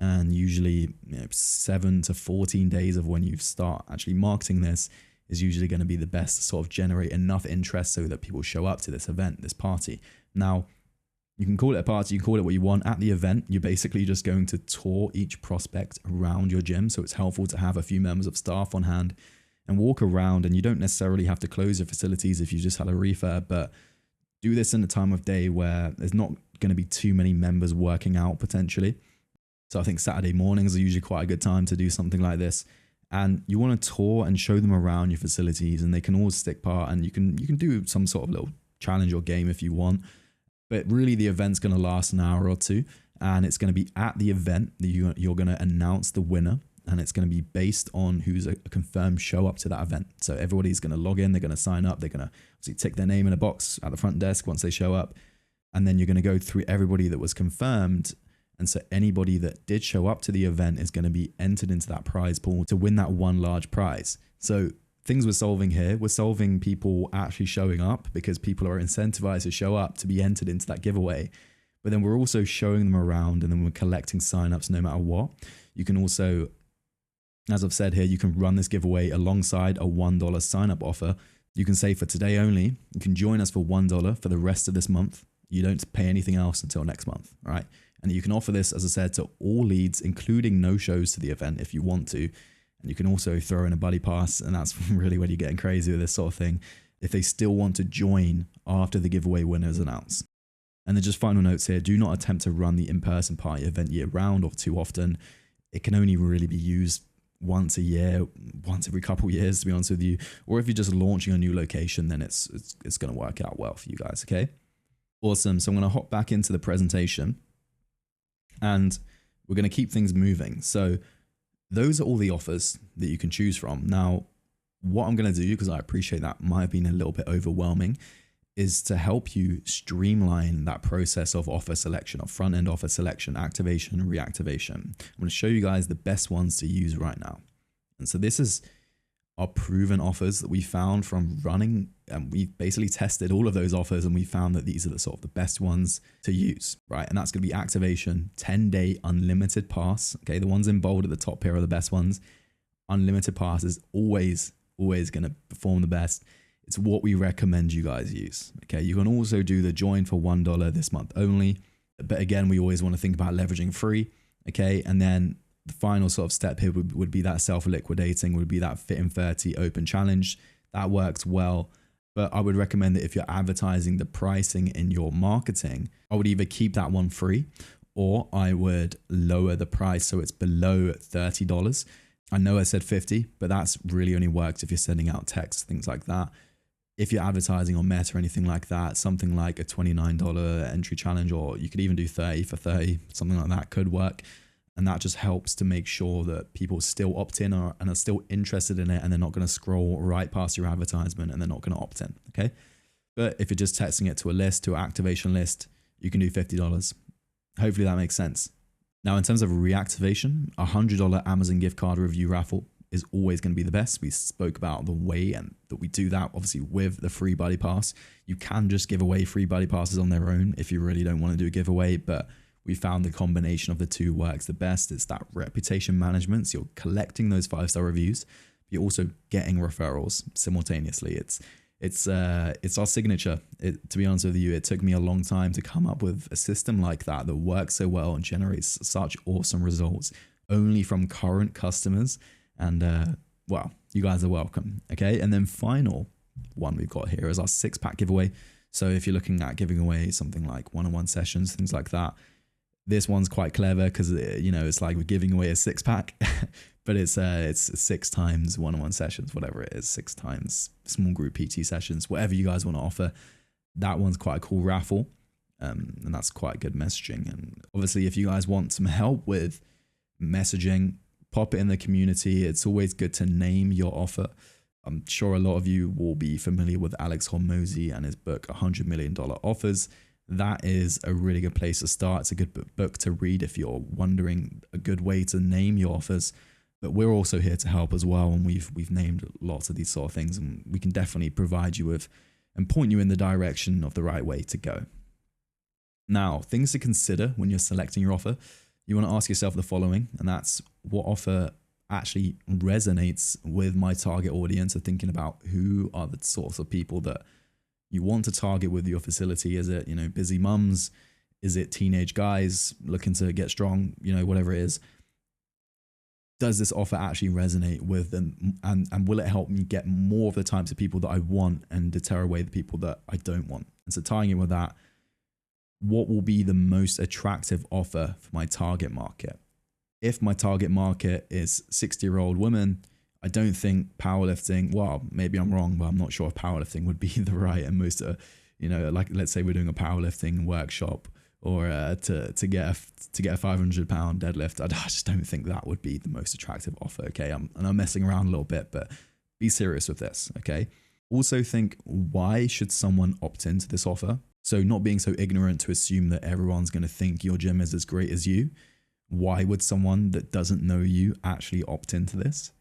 And usually 7 to 14 days of when you start actually marketing this is usually going to be the best to sort of generate enough interest so that people show up to this event, this party. Now, you can call it a party, you can call it what you want. At the event, you're basically just going to tour each prospect around your gym. So it's helpful to have a few members of staff on hand and walk around. And you don't necessarily have to close your facilities if you just had a refurb, but do this in a time of day where there's not going to be too many members working out potentially. So I think Saturday mornings are usually quite a good time to do something like this. And you want to tour and show them around your facilities, and they can all take part, and you can do some sort of little challenge or game if you want. But really the event's going to last an hour or two, and it's going to be at the event that you're going to announce the winner, and it's going to be based on who's a confirmed show up to that event. So everybody's going to log in, they're going to sign up, they're going to obviously tick their name in a box at the front desk once they show up. And then you're going to go through everybody that was confirmed. And so anybody that did show up to the event is going to be entered into that prize pool to win that one large prize. So things we're solving here, we're solving people actually showing up because people are incentivized to show up to be entered into that giveaway. But then we're also showing them around, and then we're collecting signups no matter what. You can also, as I've said here, you can run this giveaway alongside a $1 sign-up offer. You can say for today only, you can join us for $1 for the rest of this month. You don't pay anything else until next month, all right? And you can offer this, as I said, to all leads, including no-shows to the event if you want to. And you can also throw in a buddy pass, and that's really when you're getting crazy with this sort of thing, if they still want to join after the giveaway winner is announced. And then just final notes here, do not attempt to run the in-person party event year-round or too often. It can only really be used once a year, once every couple of years, to be honest with you. Or if you're just launching a new location, then it's going to work out well for you guys, okay? Awesome. So I'm going to hop back into the presentation, and we're going to keep things moving. So those are all the offers that you can choose from. Now, what I'm going to do, because I appreciate that might have been a little bit overwhelming, is to help you streamline that process of offer selection, of front-end offer selection, activation, and reactivation. I'm going to show you guys the best ones to use right now. And so this is our proven offers that we found from running, and we've basically tested all of those offers, and we found that these are the sort of the best ones to use, right? And that's going to be activation, 10-day unlimited pass. Okay, the ones in bold at the top here are the best ones. Unlimited pass is always going to perform the best. It's what we recommend you guys use. Okay, you can also do the join for $1 this month only, but again, we always want to think about leveraging free. Okay, and then the final sort of step here would be that self-liquidating, would be that fit in 30 open challenge. That works well, but I would recommend that if you're advertising the pricing in your marketing, I would either keep that one free, or I would lower the price so it's below $30. I know I said 50, but that's really only works if you're sending out text, things like that. if you're advertising on Meta or anything like that, something like a $29 entry challenge, or you could even do 30 for 30, something like that could work. And that just helps to make sure that people still opt in and are still interested in it, and they're not going to scroll right past your advertisement and they're not going to opt in. Okay. But if you're just testing it to a list, to an activation list, you can do $50. Hopefully that makes sense. Now, in terms of reactivation, a $100 Amazon gift card review raffle is always going to be the best. We spoke about the way and that we do that obviously with the free buddy pass. You can just give away free buddy passes on their own if you really don't want to do a giveaway, but we found the combination of the two works the best. It's that reputation management. So you're collecting those 5-star reviews, but you're also getting referrals simultaneously. It's our signature. To be honest with you, it took me a long time to come up with a system like that works so well and generates such awesome results only from current customers. And well, you guys are welcome. Okay. And then final one we've got here is our 6-pack giveaway. So if you're looking at giving away something like one-on-one sessions, things like that, this one's quite clever because, you know, it's like we're giving away a 6-pack, but it's 6 times one-on-one sessions, whatever it is, 6 times small group PT sessions, whatever you guys want to offer. That one's quite a cool raffle. And that's quite good messaging. And obviously, if you guys want some help with messaging, pop it in the community. It's always good to name your offer. I'm sure a lot of you will be familiar with Alex Hormozi and his book, $100 Million Offers. That is a really good place to start. It's a good book to read if you're wondering a good way to name your offers. But we're also here to help as well. And we've named lots of these sort of things, and we can definitely provide you with and point you in the direction of the right way to go. Now, things to consider when you're selecting your offer. You want to ask yourself the following, and that's what offer actually resonates with my target audience, of thinking about who are the sorts of people that you want to target with your facility. Is it, you know, busy mums? Is it teenage guys looking to get strong? You know, whatever it is. Does this offer actually resonate with them? And will it help me get more of the types of people that I want and deter away the people that I don't want? And so tying it with that, what will be the most attractive offer for my target market? If my target market is 60-year-old women, I don't think powerlifting, well, maybe I'm wrong, but I'm not sure if powerlifting would be the right and most, you know, like let's say we're doing a powerlifting workshop or to get a 500-pound deadlift. I just don't think that would be the most attractive offer. Okay. I'm messing around a little bit, but be serious with this. Okay. Also think, why should someone opt into this offer? So not being so ignorant to assume that everyone's going to think your gym is as great as you. Why would someone that doesn't know you actually opt into this?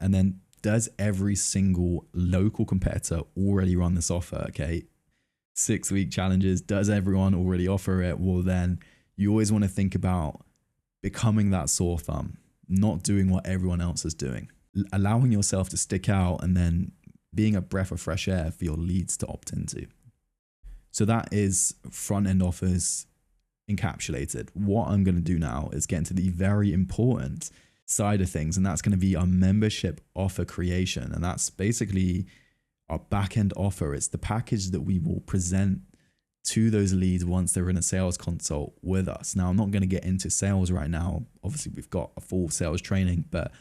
And then, does every single local competitor already run this offer? Okay. 6-week challenges. Does everyone already offer it? Well, then you always want to think about becoming that sore thumb, not doing what everyone else is doing, allowing yourself to stick out, and then being a breath of fresh air for your leads to opt into. So that is front-end offers encapsulated. What I'm going to do now is get into the very important side of things, and that's going to be our membership offer creation. And that's basically our back-end offer. It's the package that we will present to those leads once they're in a sales consult with us. Now, I'm not going to get into sales right now. Obviously, we've got a full sales training, but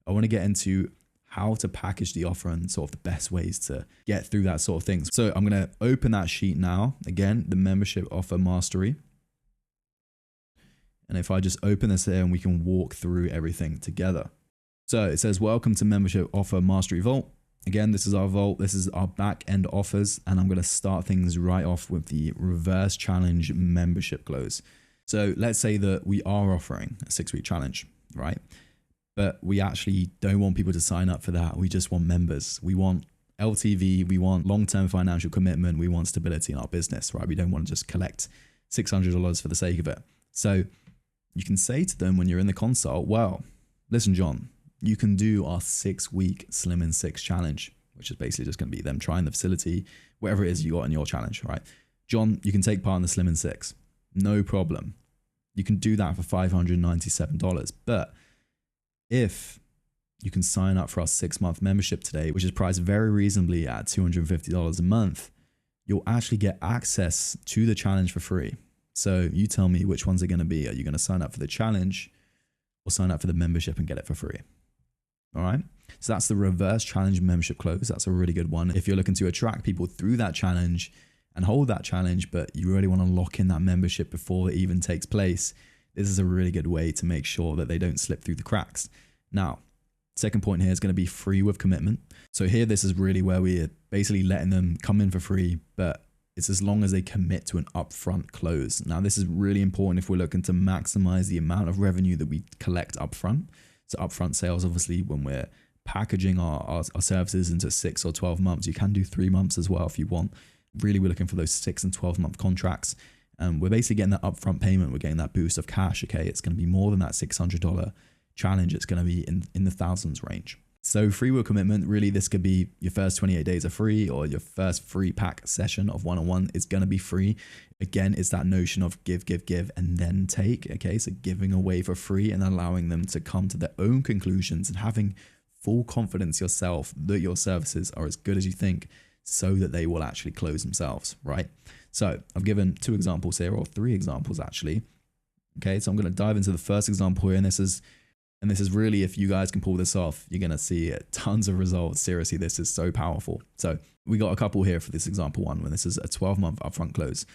I want to get into how to package the offer and sort of the best ways to get through that sort of thing. So I'm going to open that sheet now. Again, the membership offer mastery. And if I just open this here, and we can walk through everything together. So it says, welcome to membership offer mastery vault. Again, this is our vault. This is our back end offers. And I'm going to start things right off with the reverse challenge membership close. So let's say that we are offering a 6-week challenge, right? But we actually don't want people to sign up for that. We just want members. We want LTV. We want long-term financial commitment. We want stability in our business, right? We don't want to just collect $600 for the sake of it. So you can say to them when you're in the consult, well, listen, John, you can do our 6-week Slim in 6 challenge, which is basically just going to be them trying the facility, whatever it is you got in your challenge, right? John, you can take part in the Slim in 6. No problem. You can do that for $597. But if you can sign up for our 6-month membership today, which is priced very reasonably at $250 a month, you'll actually get access to the challenge for free. So you tell me which ones are going to be. Are you going to sign up for the challenge or sign up for the membership and get it for free? All right. So that's the reverse challenge membership close. That's a really good one. If you're looking to attract people through that challenge and hold that challenge, but you really want to lock in that membership before it even takes place, this is a really good way to make sure that they don't slip through the cracks. Now, second point here is going to be free with commitment. So here, this is really where we're basically letting them come in for free, but it's as long as they commit to an upfront close. Now, this is really important if we're looking to maximize the amount of revenue that we collect upfront. So upfront sales, obviously, when we're packaging our services into 6 or 12 months, you can do 3 months as well if you want. Really, we're looking for those 6 and 12 month contracts. And we're basically getting that upfront payment. We're getting that boost of cash. Okay, it's going to be more than that $600 challenge. It's going to be in the thousands range. So free will commitment, really, this could be your first 28 days are free, or your first free pack session of one-on-one is going to be free. Again, it's that notion of give, and then take. Okay, so giving away for free and allowing them to come to their own conclusions and having full confidence yourself that your services are as good as you think, so that they will actually close themselves, right? So I've given 2 examples here, or 3 examples actually. Okay, so I'm going to dive into the first example here, and this is really, if you guys can pull this off, you're going to see tons of results. Seriously, this is so powerful. So we got a couple here for this example one, when this is a 12-month upfront close.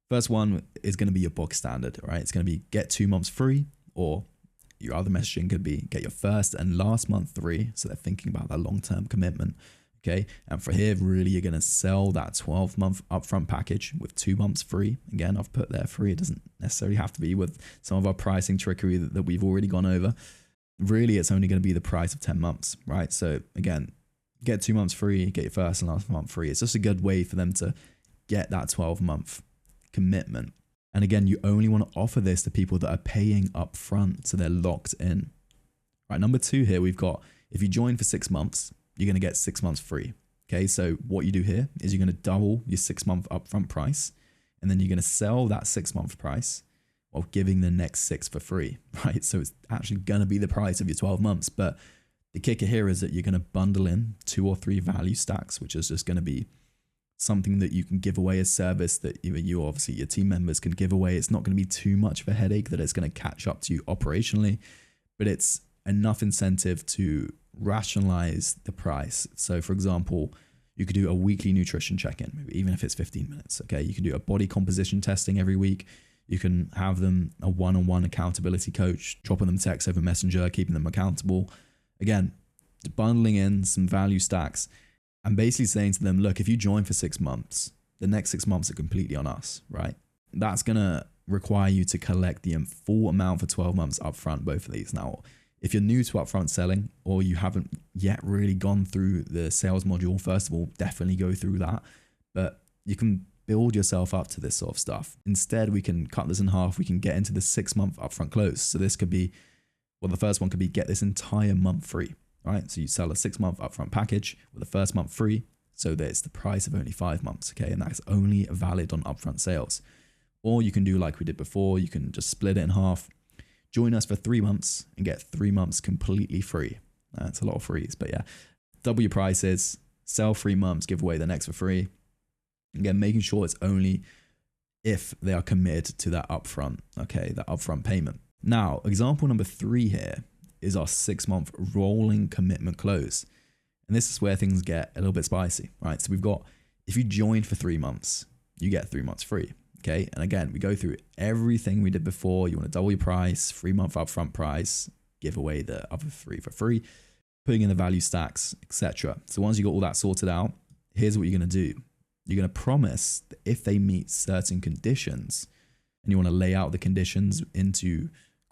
First one is going to be your box standard, right? It's going to be get 2 months free, or your other messaging could be get your first and last month free. So they're thinking about that long-term commitment. Okay. And for here, really, you're going to sell that 12-month upfront package with 2 months free. Again, I've put there free. It doesn't necessarily have to be with some of our pricing trickery that we've already gone over. Really, it's only going to be the price of 10 months, right? So again, get 2 months free, get your first and last month free. It's just a good way for them to get that 12-month commitment. And again, you only want to offer this to people that are paying up front, so they're locked in. Right, number 2 here, we've got, if you join for 6 months, you're going to get 6 months free. Okay, so what you do here is you're going to double your 6-month upfront price, and then you're going to sell that 6-month price while giving the next 6 for free, right? So it's actually going to be the price of your 12 months. But the kicker here is that you're going to bundle in 2 or 3 value stacks, which is just going to be something that you can give away as service that you obviously your team members can give away. It's not going to be too much of a headache that it's going to catch up to you operationally, but it's enough incentive to rationalize the price. So for example, you could do a weekly nutrition check-in, maybe even if it's 15 minutes. Okay, you can do a body composition testing every week. You can have them a one-on-one accountability coach, dropping them text over Messenger, keeping them accountable. Again, bundling in some value stacks and basically saying to them, look, if you join for 6 months, the next 6 months are completely on us, right? That's going to require you to collect the full amount for 12 months upfront, both of these. Now, if you're new to upfront selling, or you haven't yet really gone through the sales module, first of all, definitely go through that. But you can build yourself up to this sort of stuff. Instead, we can cut this in half. We can get into the 6-month upfront close. So this could be, well, the first one could be get this entire month free, right? So you sell a 6-month upfront package with the first month free. So that it's the price of only 5 months, okay? And that's only valid on upfront sales. Or you can do like we did before. You can just split it in half. Join us for 3 months and get 3 months completely free. That's a lot of frees, but yeah. Double your prices, sell 3 months, give away the next for free. Again, making sure it's only if they are committed to that upfront, okay, that upfront payment. Now, example number 3 here is our 6-month rolling commitment close. And this is where things get a little bit spicy, right? So we've got, if you join for 3 months, you get 3 months free, okay? And again, we go through everything we did before. You want to double your price, 3-month upfront price, give away the other 3 for free, putting in the value stacks, etc. So once you got all that sorted out, here's what you're going to do. You're going to promise that if they meet certain conditions, and you want to lay out the conditions into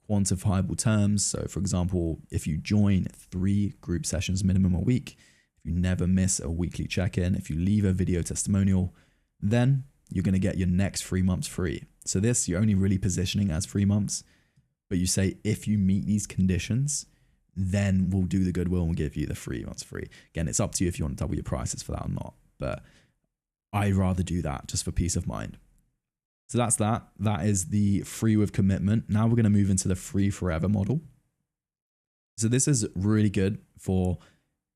quantifiable terms. So for example, if you join 3 group sessions minimum a week, if you never miss a weekly check-in, if you leave a video testimonial, then you're going to get your next 3 months free. So this, you're only really positioning as 3 months, but you say, if you meet these conditions, then we'll do the goodwill and we'll give you the 3 months free. Again, it's up to you if you want to double your prices for that or not, but I'd rather do that just for peace of mind. So that's that. That is the free with commitment. Now we're going to move into the free forever model. So this is really good for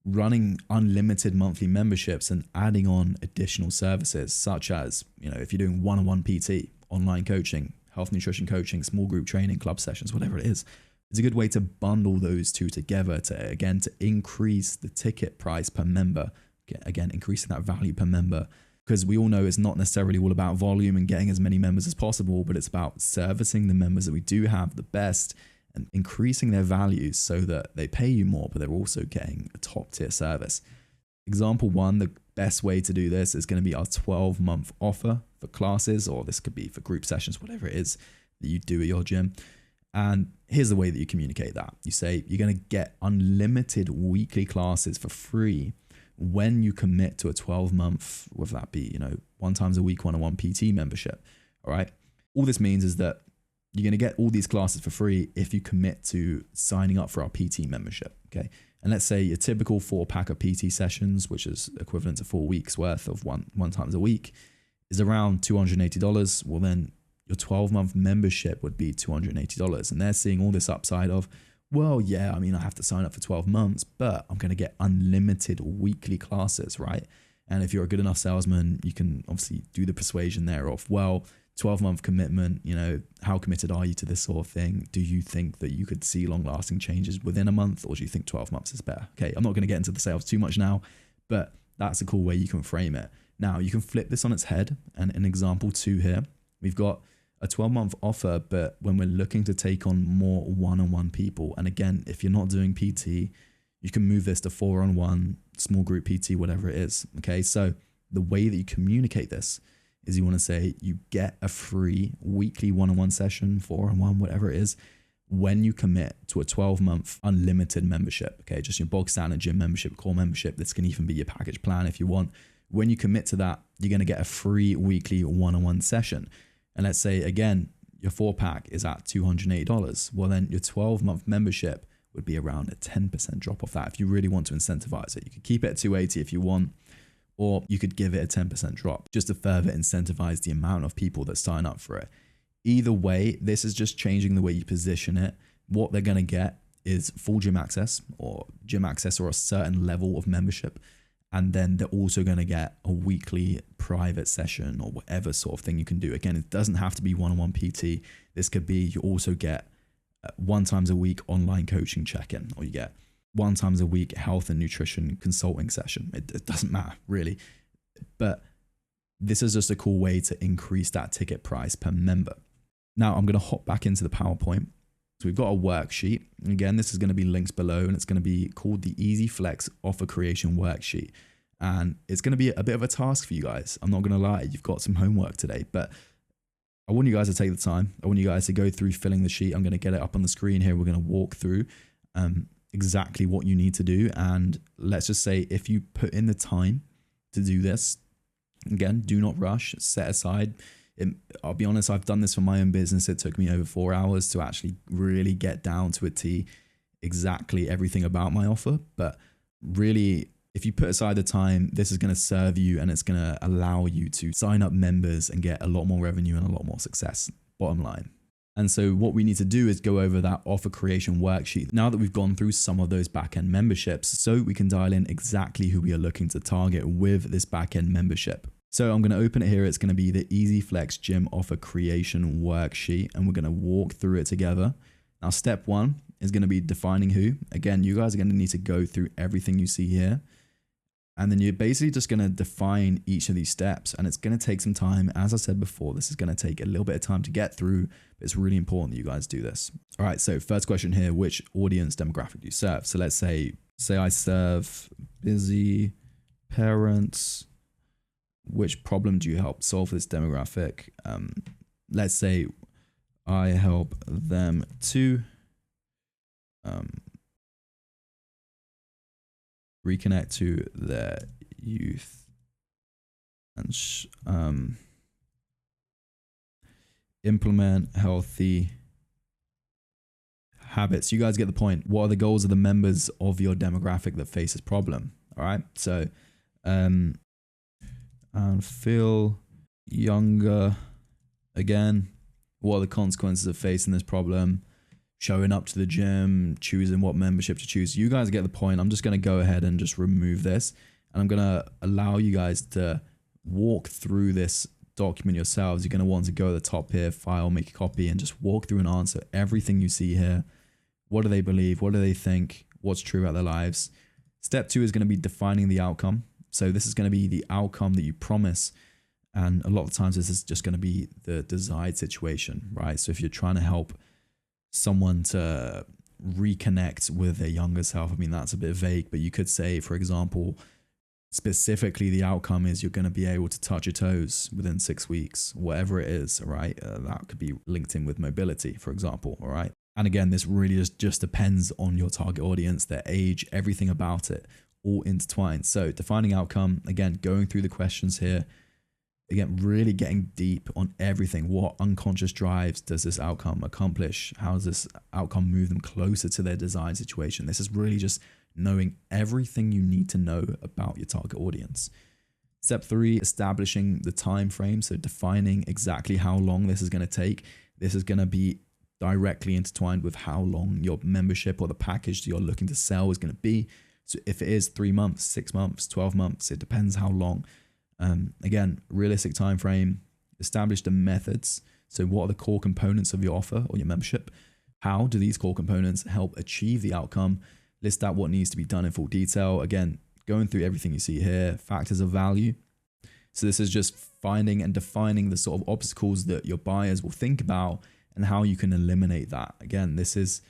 running unlimited monthly memberships and adding on additional services, such as, if you're doing one-on-one PT, online coaching, health nutrition coaching, small group training, club sessions, whatever it is, It's a good way to bundle those two together to increase the ticket price per member. Again, increasing that value per member, because we all know it's not necessarily all about volume and getting as many members as possible, but it's about servicing the members that we do have the best and increasing their values so that they pay you more, but they're also getting a top tier service. Example one, the best way to do this is going to be our 12-month offer for classes, or this could be for group sessions, whatever it is that you do at your gym. And here's the way that you communicate that. You say you're going to get unlimited weekly classes for free when you commit to a 12-month, whether that be, 1 times a week one-on-one PT membership. All right. All this means is that you're going to get all these classes for free if you commit to signing up for our PT membership. Okay. And let's say your typical 4-pack of PT sessions, which is equivalent to 4 weeks worth of one times a week, is around $280. Well, then your 12-month membership would be $280. And they're seeing all this upside of, well, yeah, I have to sign up for 12 months, but I'm going to get unlimited weekly classes, right? And if you're a good enough salesman, you can obviously do the persuasion there of, well, 12-month commitment, how committed are you to this sort of thing? Do you think that you could see long-lasting changes within a month, or do you think 12 months is better? Okay, I'm not going to get into the sales too much now, but that's a cool way you can frame it. Now, you can flip this on its head, and in example 2 here, we've got a 12-month offer, but when we're looking to take on more one-on-one people, and again, if you're not doing PT, you can move this to 4-on-1, small group PT, whatever it is. Okay, so the way that you communicate this is you want to say you get a free weekly one-on-one session, 4-on-1, whatever it is, when you commit to a 12-month unlimited membership. Okay, just your bog standard gym membership, core membership. This can even be your package plan if you want. When you commit to that, you're going to get a free weekly one-on-one session. And let's say, again, your 4-pack is at $280. Well, then your 12-month membership would be around a 10% drop off that. If you really want to incentivize it, you could keep it at $280 if you want, or you could give it a 10% drop just to further incentivize the amount of people that sign up for it. Either way, this is just changing the way you position it. What they're going to get is full gym access or a certain level of membership. And then they're also going to get a weekly private session or whatever sort of thing you can do. Again, it doesn't have to be one-on-one PT. This could be, you also get 1 times a week online coaching check-in, or you get 1 times a week health and nutrition consulting session. It doesn't matter really. But this is just a cool way to increase that ticket price per member. Now I'm going to hop back into the PowerPoint. So we've got a worksheet. Again, this is going to be linked below, and it's going to be called the Easy Flex Offer Creation Worksheet. And it's going to be a bit of a task for you guys. I'm not going to lie, you've got some homework today, but I want you guys to take the time. I want you guys to go through filling the sheet. I'm going to get it up on the screen here. We're going to walk through exactly what you need to do. And let's just say if you put in the time to do this, again, do not rush, set aside. I'll be honest, I've done this for my own business. It took me over 4 hours to actually really get down to a T exactly everything about my offer. But really, if you put aside the time, this is going to serve you, and it's going to allow you to sign up members and get a lot more revenue and a lot more success, bottom line. And so what we need to do is go over that offer creation worksheet now that we've gone through some of those back-end memberships, so we can dial in exactly who we are looking to target with this back-end membership. So I'm going to open it here. It's going to be the Easy Flex Gym Offer Creation Worksheet, and we're going to walk through it together. Now, step 1 is going to be defining who. Again, you guys are going to need to go through everything you see here. And then you're basically just going to define each of these steps, and it's going to take some time. As I said before, this is going to take a little bit of time to get through, but it's really important that you guys do this. All right, so first question here, which audience demographic do you serve? So let's say I serve busy parents. Which problem do you help solve for this demographic? Let's say I help them to reconnect to their youth and implement healthy habits. You guys get the point. What are the goals of the members of your demographic that face this problem? All right, so and feel younger again. What are the consequences of facing this problem? Showing up to the gym, choosing what membership to choose. You guys get the point. I'm just going to go ahead and just remove this, and I'm going to allow you guys to walk through this document yourselves. You're going to want to go to the top here, file, make a copy, and just walk through and answer everything you see here What do they believe? What do they think? What's true about their lives? Step 2 is going to be defining the outcome. So this is going to be the outcome that you promise. And a lot of times this is just going to be the desired situation, right? So if you're trying to help someone to reconnect with their younger self, I mean, that's a bit vague, but you could say, for example, specifically the outcome is you're going to be able to touch your toes within 6 weeks, whatever it is, all right? That could be linked in with mobility, for example, all right? And again, this really just depends on your target audience, their age, everything about it, all intertwined. So defining outcome, again, going through the questions here, again, really getting deep on everything. What unconscious drives does this outcome accomplish? How does this outcome move them closer to their desired situation? This is really just knowing everything you need to know about your target audience. Step 3, establishing the time frame. So defining exactly how long this is going to take. This is going to be directly intertwined with how long your membership or the package that you're looking to sell is going to be. So if it is 3 months, 6 months, 12 months, it depends how long. Again, realistic time frame, establish the methods. So what are the core components of your offer or your membership? How do these core components help achieve the outcome? List out what needs to be done in full detail. Again, going through everything you see here, factors of value. So this is just finding and defining the sort of obstacles that your buyers will think about and how you can eliminate that. Again, this is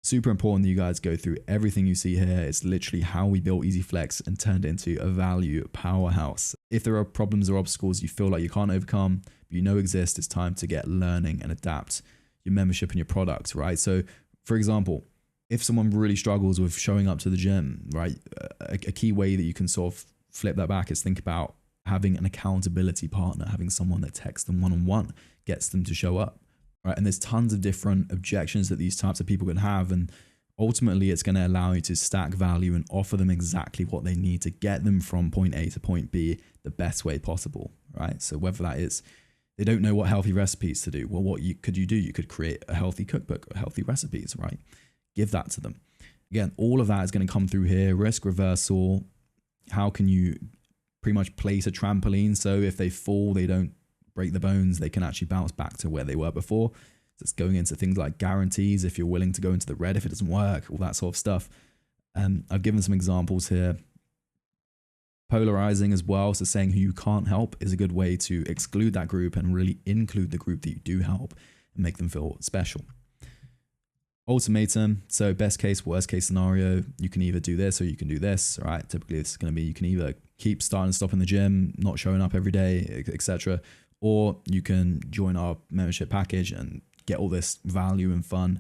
super important that you guys go through everything you see here. It's literally how we built EasyFlex and turned it into a value powerhouse. If there are problems or obstacles you feel like you can't overcome, but you know exist, it's time to get learning and adapt your membership and your products, right? So for example, if someone really struggles with showing up to the gym, right, a key way that you can sort of flip that back is think about having an accountability partner, having someone that texts them one-on-one, gets them to show up. Right. And there's tons of different objections that these types of people can have. And ultimately, it's going to allow you to stack value and offer them exactly what they need to get them from point A to point B the best way possible. Right. So whether that is they don't know what healthy recipes to do. Well, what could you do? You could create a healthy cookbook or healthy recipes. Right. Give that to them. Again, all of that is going to come through here. Risk reversal. How can you pretty much place a trampoline so if they fall, they don't break the bones, they can actually bounce back to where they were before. So it's going into things like guarantees, if you're willing to go into the red if it doesn't work, all that sort of stuff. I've given some examples here. Polarizing as well, so saying who you can't help is a good way to exclude that group and really include the group that you do help and make them feel special. Ultimatum, so best case, worst case scenario, you can either do this or you can do this, right? Typically this is going to be, you can either keep starting and stopping the gym, not showing up every day, etc. Or you can join our membership package and get all this value and fun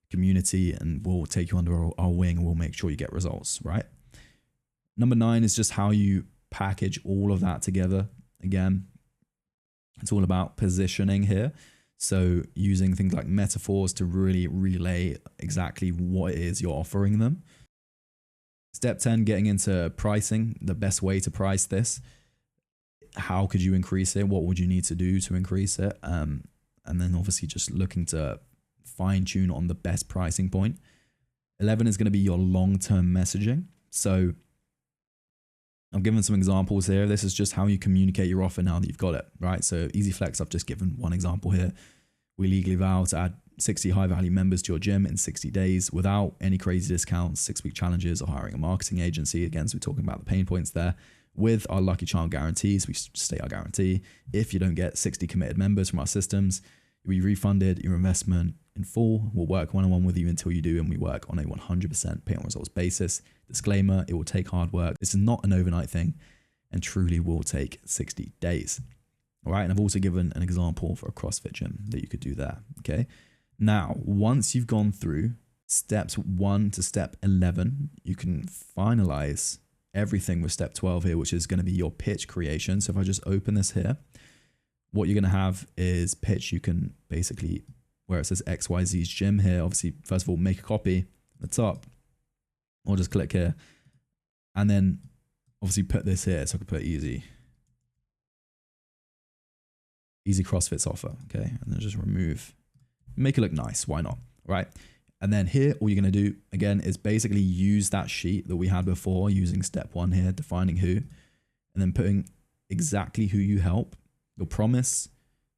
community, and we'll take you under our wing and we'll make sure you get results, right? Number 9 is just how you package all of that together. Again, it's all about positioning here. So using things like metaphors to really relay exactly what it is you're offering them. Step 10, getting into pricing, the best way to price this. How could you increase it? What would you need to do to increase it? And then obviously just looking to fine tune on the best pricing point. 11 is going to be your long-term messaging. So I've given some examples here. This is just how you communicate your offer now that you've got it, right? So EasyFlex, I've just given one example here. We legally vow to add 60 high-value members to your gym in 60 days without any crazy discounts, 6-week challenges, or hiring a marketing agency. Again, so we're talking about the pain points there. With our Lucky Charm guarantees, we state our guarantee. If you don't get 60 committed members from our systems, we refunded your investment in full. We'll work one-on-one with you until you do, and we work on a 100% pay on results basis. Disclaimer, it will take hard work. This is not an overnight thing and truly will take 60 days. All right, and I've also given an example for a CrossFit gym that you could do there, okay? Now, once you've gone through steps 1 to step 11, you can finalize everything with step 12 here, which is going to be your pitch creation. So if I just open this here, what you're going to have is pitch. You can basically, where it says XYZ's gym here, obviously, first of all, make a copy at the top, or just click here. And then obviously put this here. So I could put easy CrossFit's offer, okay? And then just remove, make it look nice. Why not, right? And then here, all you're going to do, again, is basically use that sheet that we had before using step 1 here, defining who, and then putting exactly who you help, your promise,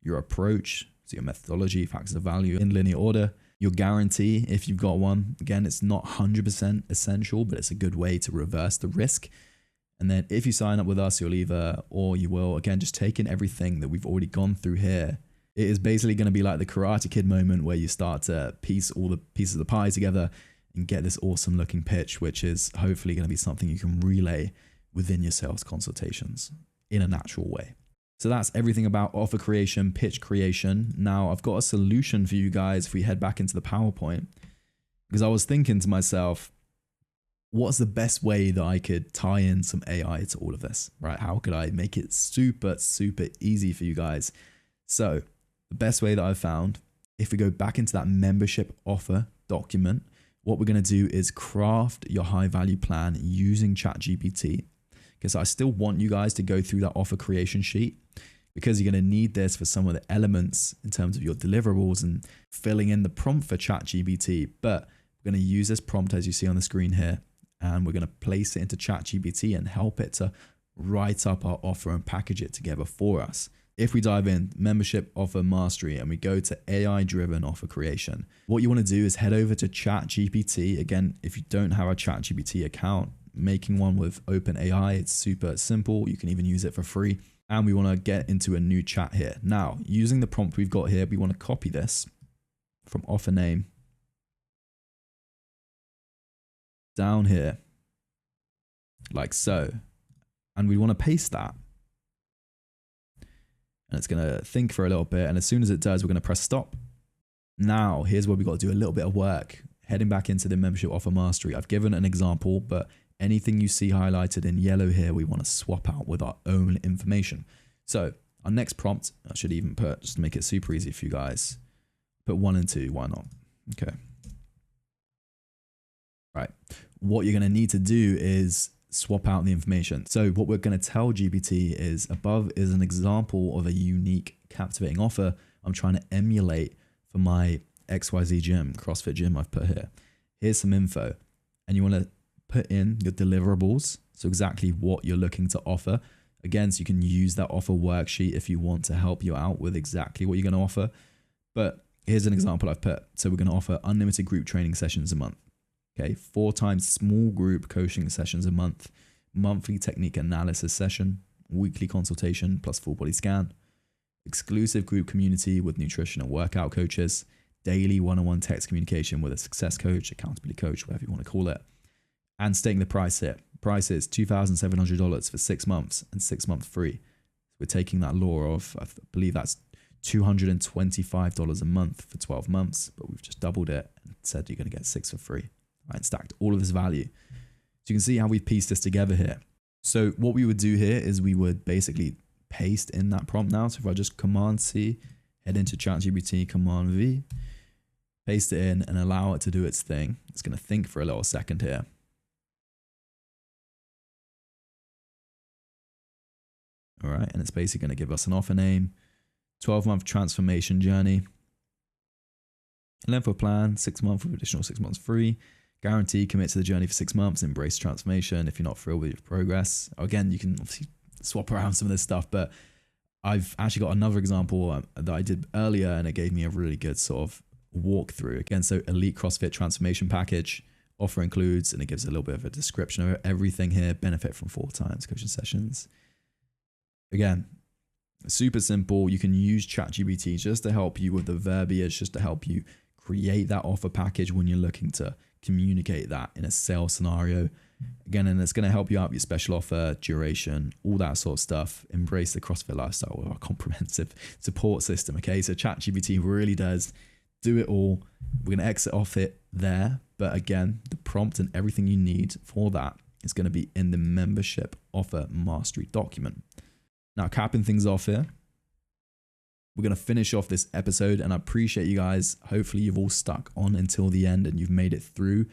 your approach, so your methodology, factors of value in linear order, Your guarantee, if you've got one, again, it's not 100% essential, but it's a good way to reverse the risk. And then if you sign up with us, you'll either, or you will, again, just take in everything that we've already gone through here. It is basically going to be like the Karate Kid moment where you start to piece all the pieces of the pie together and get this awesome looking pitch, which is hopefully going to be something you can relay within your sales consultations in a natural way. So that's everything about offer creation, pitch creation. Now I've got a solution for you guys if we head back into the PowerPoint, because I was thinking to myself, what's the best way that I could tie in some AI to all of this, right? How could I make it super, super easy for you guys? So the best way that I've found, if we go back into that membership offer document, what we're going to do is craft your high value plan using ChatGPT, because I still want you guys to go through that offer creation sheet, because you're going to need this for some of the elements in terms of your deliverables and filling in the prompt for ChatGPT. But we're going to use this prompt as you see on the screen here, and we're going to place it into ChatGPT and help it to write up our offer and package it together for us. If we dive in membership offer mastery and we go to AI driven offer creation, what you want to do is head over to ChatGPT. Again, if you don't have a ChatGPT account, making one with OpenAI, it's super simple. You can even use it for free. And we want to get into a new chat here. Now, using the prompt we've got here, we want to copy this from offer name down here, like so. And we want to paste that. And it's going to think for a little bit. And as soon as it does, we're going to press stop. Now, here's where we've got to do a little bit of work. Heading back into the membership offer mastery. I've given an example, but anything you see highlighted in yellow here, we want to swap out with our own information. So our next prompt, I should even put, just to make it super easy for you guys, put 1 and 2, why not? Okay. Right. What you're going to need to do is swap out the information. So what we're going to tell GPT is above is an example of a unique captivating offer I'm trying to emulate for my XYZ gym, CrossFit gym I've put here. Here's some info. And you want to put in your deliverables. So exactly what you're looking to offer. Again, so you can use that offer worksheet if you want to help you out with exactly what you're going to offer. But here's an example I've put. So we're going to offer unlimited group training sessions a month. Okay, 4 times small group coaching sessions a month, monthly technique analysis session, weekly consultation plus full body scan, exclusive group community with nutrition and workout coaches, daily one-on-one text communication with a success coach, accountability coach, whatever you want to call it. And stating the price here. Price is $2,700 for 6 months and 6 months free. We're taking that law of, I believe that's $225 a month for 12 months, but we've just doubled it and said you're going to get 6 for free. Right, stacked all of this value. So you can see how we've pieced this together here. So what we would do here is we would basically paste in that prompt now. So if I just Command C, head into ChatGPT, Command V, paste it in and allow it to do its thing. It's going to think for a little second here. All right, and it's basically going to give us an offer name, 12-month transformation journey, length of plan, 6 months with additional 6 months free. Guarantee, commit to the journey for 6 months, embrace transformation. If you're not thrilled with your progress, again, you can obviously swap around some of this stuff, but I've actually got another example that I did earlier and it gave me a really good sort of walkthrough. Again, so elite CrossFit transformation package, offer includes, and it gives a little bit of a description of everything here, benefit from 4 times coaching sessions. Again, super simple. You can use ChatGPT just to help you with the verbiage, just to help you create that offer package when you're looking to communicate that in a sales scenario. Again, and it's going to help you out with your special offer, duration, all that sort of stuff. Embrace the CrossFit lifestyle with our comprehensive support system. Okay, so ChatGPT really does do it all. We're going to exit off it there. But again, the prompt and everything you need for that is going to be in the membership offer mastery document. Now, capping things off here, we're going to finish off this episode, and I appreciate you guys. Hopefully you've all stuck on until the end and you've made it through.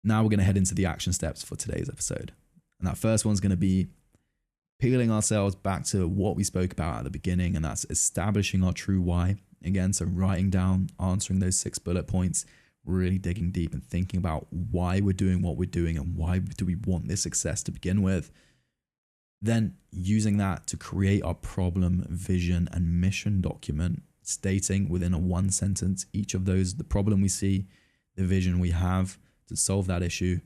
Now we're going to head into the action steps for today's episode. And that first one's going to be peeling ourselves back to what we spoke about at the beginning, and that's establishing our true why. Again, so writing down, answering those 6 bullet points, really digging deep and thinking about why we're doing what we're doing and why do we want this success to begin with. Then using that to create our problem, vision, and mission document stating within a one sentence each of those, the problem we see, the vision we have to solve that issue,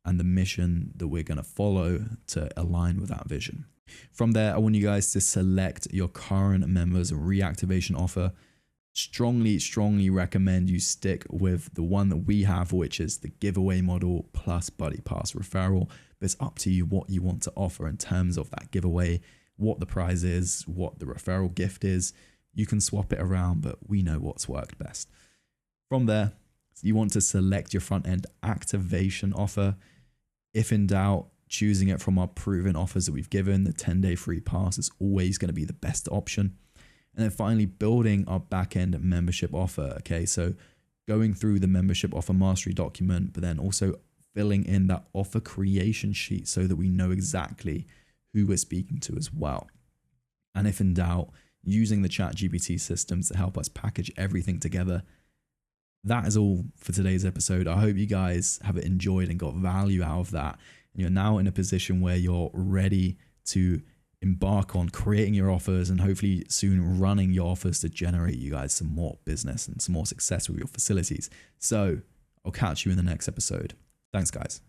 and the mission that we're going to follow to align with that vision. From there, I want you guys to select your current members reactivation offer. Strongly recommend you stick with the one that we have, which is the giveaway model plus Buddy Pass referral. But it's up to you what you want to offer in terms of that giveaway, what the prize is, what the referral gift is. You can swap it around, but we know what's worked best. From there, you want to select your front end activation offer. If in doubt, choosing it from our proven offers that we've given, the 10-day free pass is always going to be the best option. And then finally, building our backend membership offer. Okay, so going through the membership offer mastery document, but then also filling in that offer creation sheet so that we know exactly who we're speaking to as well. And if in doubt, using the ChatGPT systems to help us package everything together. That is all for today's episode. I hope you guys have enjoyed and got value out of that. And you're now in a position where you're ready to embark on creating your offers and hopefully soon running your offers to generate you guys some more business and some more success with your facilities. So I'll catch you in the next episode. Thanks, guys.